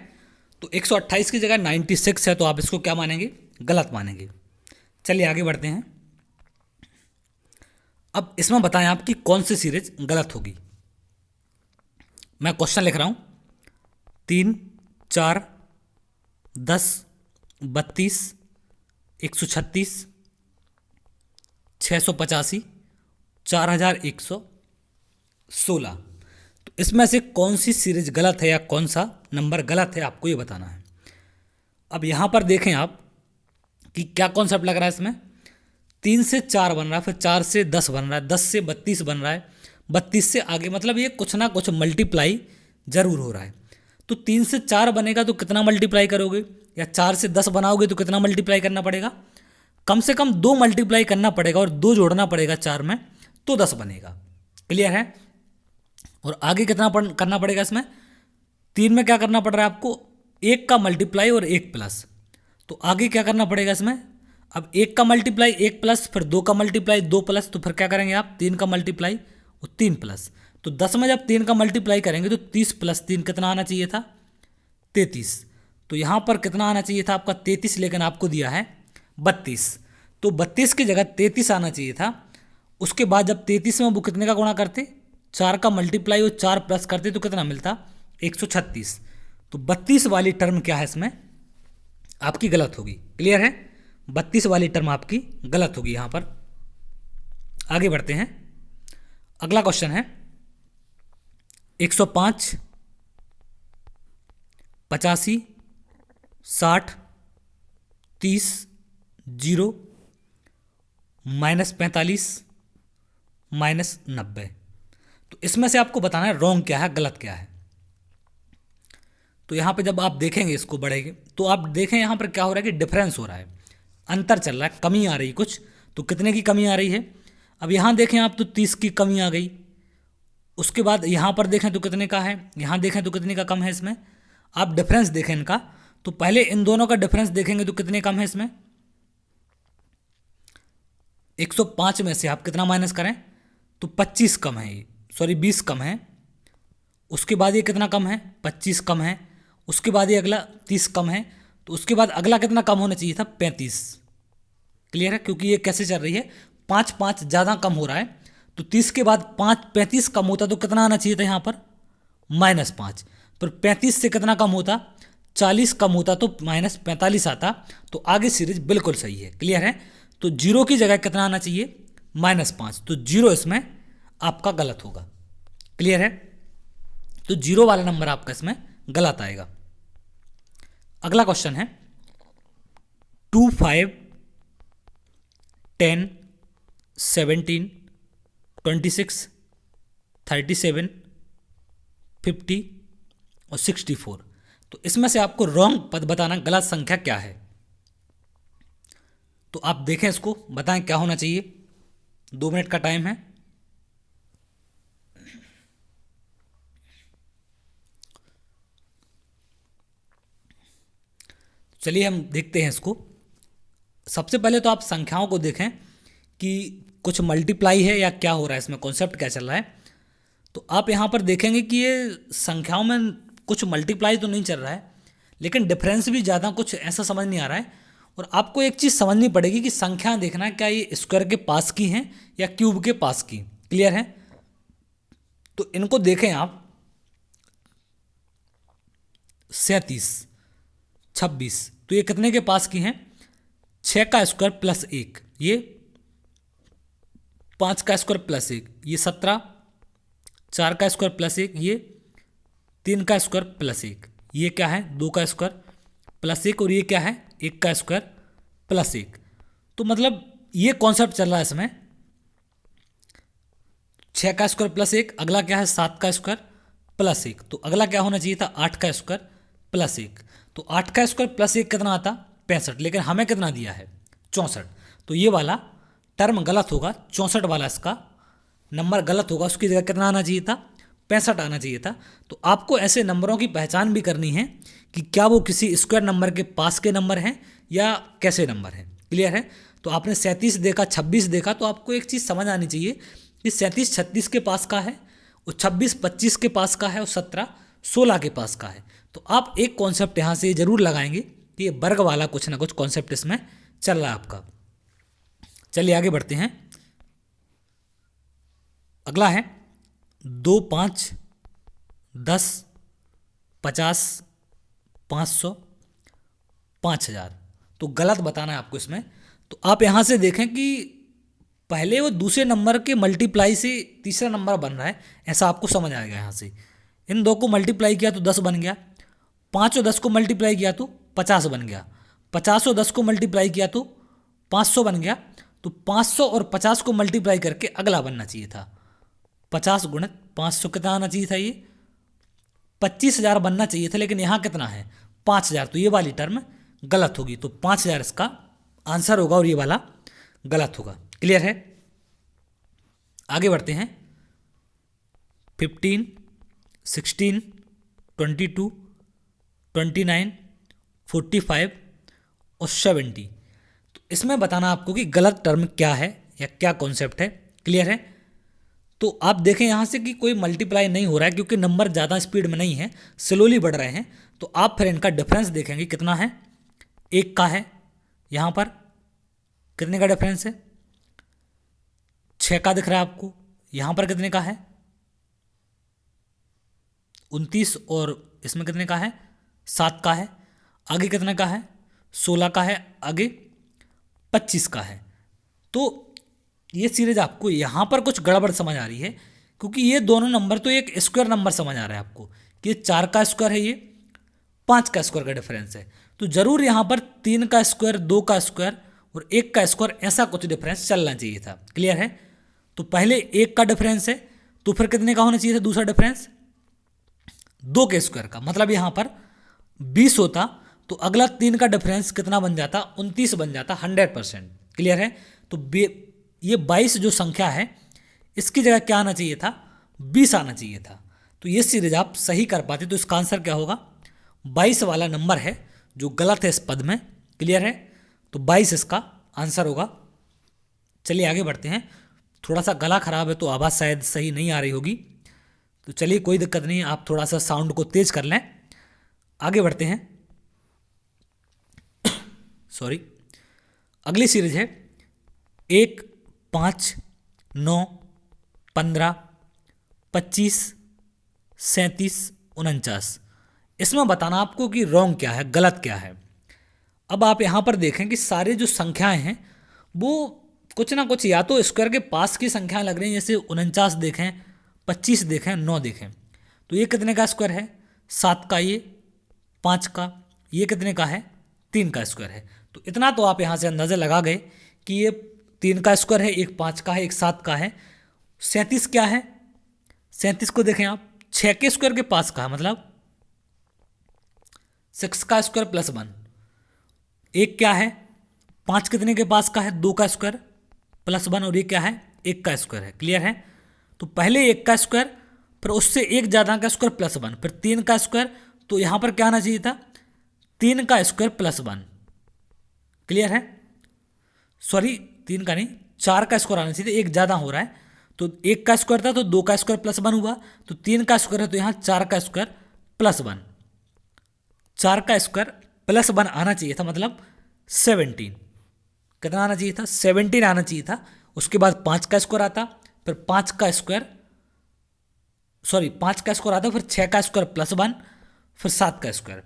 तो 128 की जगह 96 है, तो आप इसको क्या मानेंगे, गलत मानेंगे। चलिए आगे बढ़ते हैं। अब इसमें बताएं आपकी कौन सी सीरीज गलत होगी। मैं क्वेश्चन लिख रहा हूँ, 3, 4, 10, 32, 136, 685, 4116। तो इसमें से कौन सी सीरीज गलत है या कौन सा नंबर गलत है, आपको ये बताना है। अब यहाँ पर देखें आप कि क्या कॉन्सेप्ट लग रहा है इसमें। 3 से 4 बन रहा है, फिर 4 से 10 बन रहा है, 10 से 32 बन रहा है, 32 से आगे, मतलब ये कुछ ना कुछ मल्टीप्लाई जरूर हो रहा है। तो 3 से 4 बनेगा तो कितना मल्टीप्लाई करोगे, या 4 से 10 बनाओगे तो कितना मल्टीप्लाई करना पड़ेगा, कम से कम 2 मल्टीप्लाई करना पड़ेगा और 2 जोड़ना पड़ेगा 4 में, तो 10 बनेगा। क्लियर है। और आगे कितना करना पड़ेगा इसमें, 3 में क्या करना पड़ रहा है आपको, 1 का मल्टीप्लाई और 1 प्लस। तो आगे क्या करना पड़ेगा इसमें, अब 1 का मल्टीप्लाई 1 प्लस, फिर 2 का मल्टीप्लाई 2 प्लस, तो फिर क्या करेंगे आप 3 का मल्टीप्लाई और 3 प्लस। तो 10 में जब 3 का मल्टीप्लाई करेंगे तो 30 प्लस 3 कितना आना चाहिए था, 33। तो यहाँ पर कितना आना चाहिए था आपका 33, लेकिन आपको दिया है 32। तो 32 की जगह 33 आना चाहिए था। उसके बाद जब 33 में वो कितने का गुणा करते, 4 का मल्टीप्लाई और 4 प्लस करते तो कितना मिलता, 136। तो 32 वाली टर्म क्या है इसमें आपकी गलत होगी। क्लियर है। 32 वाली टर्म आपकी गलत होगी। यहाँ पर आगे बढ़ते हैं। अगला क्वेश्चन है 105, 85, 60, 30, 0, -45, -90। तो इसमें से आपको बताना है रॉन्ग क्या है, गलत क्या है। तो यहाँ पे जब आप देखेंगे इसको बढ़ेंगे तो आप देखें यहाँ पर क्या हो रहा है कि डिफरेंस हो रहा है, अंतर चल रहा है, कमी आ रही है कुछ। तो कितने की कमी आ रही है, अब यहाँ देखें आप तो 30 की कमी आ गई। उसके बाद यहाँ पर देखें तो कितने का है, यहाँ देखें तो कितने का कम है इसमें। आप डिफरेंस देखें इनका, तो पहले इन दोनों का डिफरेंस देखेंगे तो कितने कम है इसमें, 105 में से आप कितना माइनस करें तो 25 कम है, ये सॉरी 20 कम है। उसके बाद ये कितना कम है, 25 कम है। उसके बाद ये अगला 30 कम है। तो उसके बाद अगला कितना कम होना चाहिए था, 35। क्लियर है, क्योंकि ये कैसे चल रही है, 5 5 ज़्यादा कम हो रहा है। तो 30 के बाद 35 कम होता तो कितना आना चाहिए था यहाँ पर, -5। पर 35 से कितना कम होता, 40 कम होता तो -45 आता। तो आगे सीरीज बिल्कुल सही है। क्लियर है। तो 0 की जगह कितना आना चाहिए, -5। तो 0 इसमें आपका गलत होगा। क्लियर है। तो 0 वाला नंबर आपका इसमें गलत आएगा। अगला क्वेश्चन है 2, 5, 10, 17, 26, 37, 50 और 64। तो इसमें से आपको रॉन्ग पद बताना, गलत संख्या क्या है। तो आप देखें इसको, बताएं क्या होना चाहिए। 2 मिनट का टाइम है। चलिए हम देखते हैं इसको। सबसे पहले तो आप संख्याओं को देखें कि कुछ मल्टीप्लाई है या क्या हो रहा है, इसमें कॉन्सेप्ट क्या चल रहा है। तो आप यहाँ पर देखेंगे कि ये संख्याओं में कुछ मल्टीप्लाई तो नहीं चल रहा है, लेकिन डिफरेंस भी ज़्यादा कुछ ऐसा समझ नहीं आ रहा है। और आपको एक चीज़ समझनी पड़ेगी कि संख्या देखना क्या ये स्क्वायर के पास की हैं या क्यूब के पास की। क्लियर है। तो इनको देखें आप, 37, 26, तो ये कितने के पास की हैं, 6 का स्क्वायर प्लस 1, ये 5 का स्क्वायर प्लस 1, ये 17, 4 का स्क्वायर प्लस 1, ये 3 का स्क्वायर प्लस 1, ये क्या है 2 का स्क्वायर प्लस 1, और ये क्या है 1 का स्क्वायर प्लस 1। तो मतलब ये कॉन्सेप्ट चल रहा है इसमें, 6 का स्क्वायर प्लस 1, अगला क्या है 7 का स्क्वायर प्लस 1। तो अगला क्या होना चाहिए था, 8 का स्क्वायर प्लस 1। तो 8 का स्क्वायर प्लस 1 कितना आता, 65, लेकिन हमें कितना दिया है 64। तो ये वाला टर्म गलत होगा, 64 वाला इसका नंबर गलत होगा, उसकी जगह कितना आना चाहिए था, 65 आना चाहिए था। तो आपको ऐसे नंबरों की पहचान भी करनी है कि क्या वो किसी स्क्वायर नंबर के पास के नंबर हैं या कैसे नंबर हैं। क्लियर है। तो आपने 37 देखा, 26 देखा, तो आपको एक चीज़ समझ आनी चाहिए कि 37 36 के पास का है, और 26 25 के पास का है, और 17 16 के पास का है। तो आप एक कॉन्सेप्ट यहाँ से जरूर लगाएंगे कि ये वर्ग वाला कुछ ना कुछ कॉन्सेप्ट इसमें चल रहा है आपका। चलिए आगे बढ़ते हैं। अगला है 2 5 10 50 500 5000। तो गलत बताना है आपको इसमें। तो आप यहाँ से देखें कि पहले वो दूसरे नंबर के मल्टीप्लाई से तीसरा नंबर बन रहा है, ऐसा आपको समझ आएगा। यहाँ से इन दो को मल्टीप्लाई किया तो 10 बन गया, 5 और 10 को मल्टीप्लाई किया तो 50 बन गया, 50 और 10 को मल्टीप्लाई किया तो 500 बन गया। तो 500 और 50 को मल्टीप्लाई करके अगला बनना चाहिए था 50 गुणित 500, कितना आना चाहिए था, ये 25,000 बनना चाहिए था, लेकिन यहाँ कितना है 5,000। तो ये वाली टर्म गलत होगी, तो 5,000 इसका आंसर होगा और ये वाला गलत होगा। क्लियर है। आगे बढ़ते हैं। 15 16 22 29 45 और 70। तो इसमें बताना आपको कि गलत टर्म क्या है या क्या कॉन्सेप्ट है। क्लियर है। तो आप देखें यहाँ से कि कोई मल्टीप्लाई नहीं हो रहा है, क्योंकि नंबर ज़्यादा स्पीड में नहीं है, स्लोली बढ़ रहे हैं। तो आप फिर इनका डिफरेंस देखेंगे कितना है, 1 का है, यहाँ पर कितने का डिफरेंस है, 6 का दिख रहा है आपको, यहाँ पर कितने का है 29, और इसमें कितने का है 7 का है, आगे कितने का है 16 का है, आगे 25 का है। तो ये सीरीज आपको यहाँ पर कुछ गड़बड़ समझ आ रही है, क्योंकि ये दोनों नंबर तो एक स्क्वायर नंबर समझ आ रहा है आपको कि ये 4 का स्क्वायर है, ये 5 का स्क्वायर का डिफरेंस है। तो जरूर यहाँ पर 3 का स्क्वायर, 2 का स्क्वायर और 1 का स्क्वायर, ऐसा कुछ डिफरेंस चलना चाहिए था। क्लियर है। तो पहले 1 का डिफरेंस है, तो फिर कितने का होना चाहिए था दूसरा डिफरेंस, 2 के स्क्वायर का, मतलब यहाँ पर 20 होता। तो अगला 3 का डिफरेंस कितना बन जाता, 29 बन जाता, 100%। क्लियर है। तो ये 22 जो संख्या है, इसकी जगह क्या आना चाहिए था, 20 आना चाहिए था। तो ये सीरीज आप सही कर पाते तो इसका आंसर क्या होगा, 22 वाला नंबर है जो गलत है इस पद में। क्लियर है। तो 22 इसका आंसर होगा। चलिए आगे बढ़ते हैं। थोड़ा सा गला खराब है तो आवाज़ शायद सही नहीं आ रही होगी, तो चलिए कोई दिक्कत नहीं, आप थोड़ा सा साउंड को तेज कर लें। आगे बढ़ते हैं। सॉरी। अगली सीरीज है 1 5 9 15 25 37 49। इसमें बताना आपको कि रॉन्ग क्या है, गलत क्या है। अब आप यहाँ पर देखें कि सारे जो संख्याएं हैं वो कुछ ना कुछ या तो स्क्वायर के पास की संख्याएं लग रही हैं, जैसे 49 देखें, 25 देखें, 9 देखें। तो ये कितने का स्क्वायर है, 7 का, ये 5 का, ये कितने का है, 3 का स्क्वायर है। तो इतना तो आप यहाँ से अंदाज़ा लगा गए कि ये 3 का स्क्वायर है, एक 5 का है, एक 7 का है। 37 क्या है, 37 को देखें आप, 6 के स्क्वायर के पास का है, मतलब 6 का स्क्वायर प्लस 1। एक क्या है, 5 कितने के पास का है, 2 का स्क्वायर प्लस 1, और ये क्या है, 1 का स्क्वायर है। क्लियर है। तो पहले 1 का स्क्वायर, फिर उससे एक ज़्यादा का स्क्वायर प्लस 1, फिर 3 का स्क्वायर। तो यहाँ पर क्या आना चाहिए था, 3 का स्क्वायर प्लस 1। क्लियर है। सॉरी, 3 का नहीं, 4 का स्क्वायर आना चाहिए था, एक ज़्यादा हो रहा है। तो 1 का स्क्वायर था तो 2 का स्क्वायर प्लस 1 हुआ, तो 3 का स्क्वायर है तो यहाँ 4 का स्क्वायर प्लस 1, 4 का स्क्वायर प्लस 1 आना चाहिए था, मतलब 17। कितना आना चाहिए था, 17 आना चाहिए था। उसके बाद 5 का स्क्वायर आता, फिर 5 का स्क्वायर, सॉरी 5 का स्क्वायर आता, फिर 6 का स्क्वायर प्लस 1, फिर 7 का स्क्वायर।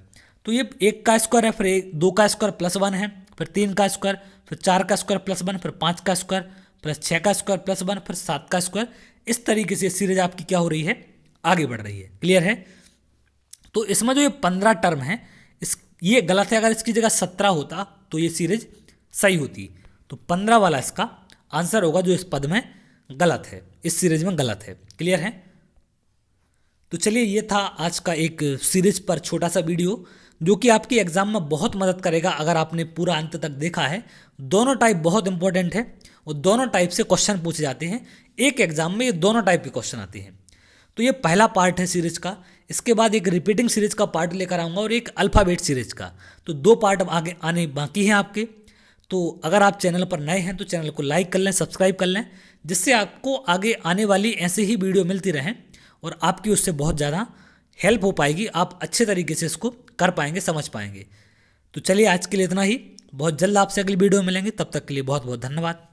तो ये 1 का स्क्वायर है, फिर 2 का स्क्वायर प्लस 1 है, फिर 3 का स्क्वायर, फिर 4 का स्क्वायर प्लस 1, फिर 5 का स्क्वायर प्लस 6 का स्क्वायर प्लस 1, फिर 7 का स्क्वायर। इस तरीके से सीरीज आपकी क्या हो रही है, आगे बढ़ रही है। क्लियर है। तो इसमें जो ये 15 टर्म है, ये गलत है। अगर इसकी जगह 17 होता तो ये सीरीज सही होती। तो 15 वाला इसका आंसर होगा जो इस पद में गलत है, इस सीरीज में गलत है। क्लियर है। तो चलिए, ये था आज का एक सीरीज पर छोटा सा वीडियो, जो कि आपकी एग्जाम में बहुत मदद करेगा अगर आपने पूरा अंत तक देखा है। दोनों टाइप बहुत इंपॉर्टेंट है और दोनों टाइप से क्वेश्चन पूछे जाते हैं। एक एग्जाम में ये दोनों टाइप के क्वेश्चन आते हैं। तो ये पहला पार्ट है सीरीज का। इसके बाद एक रिपीटिंग सीरीज का पार्ट लेकर आऊँगा और एक अल्फ़ाबेट सीरीज का। तो 2 पार्ट अब आगे आने बाकी हैं आपके। तो अगर आप चैनल पर नए हैं तो चैनल को लाइक कर लें, सब्सक्राइब कर लें, जिससे आपको आगे आने वाली ऐसे ही वीडियो मिलती रहें और आपकी उससे बहुत ज़्यादा हेल्प हो पाएगी। आप अच्छे तरीके से इसको कर पाएंगे, समझ पाएंगे। तो चलिए, आज के लिए इतना ही। बहुत जल्द आपसे अगली वीडियो में मिलेंगे। तब तक के लिए बहुत बहुत धन्यवाद।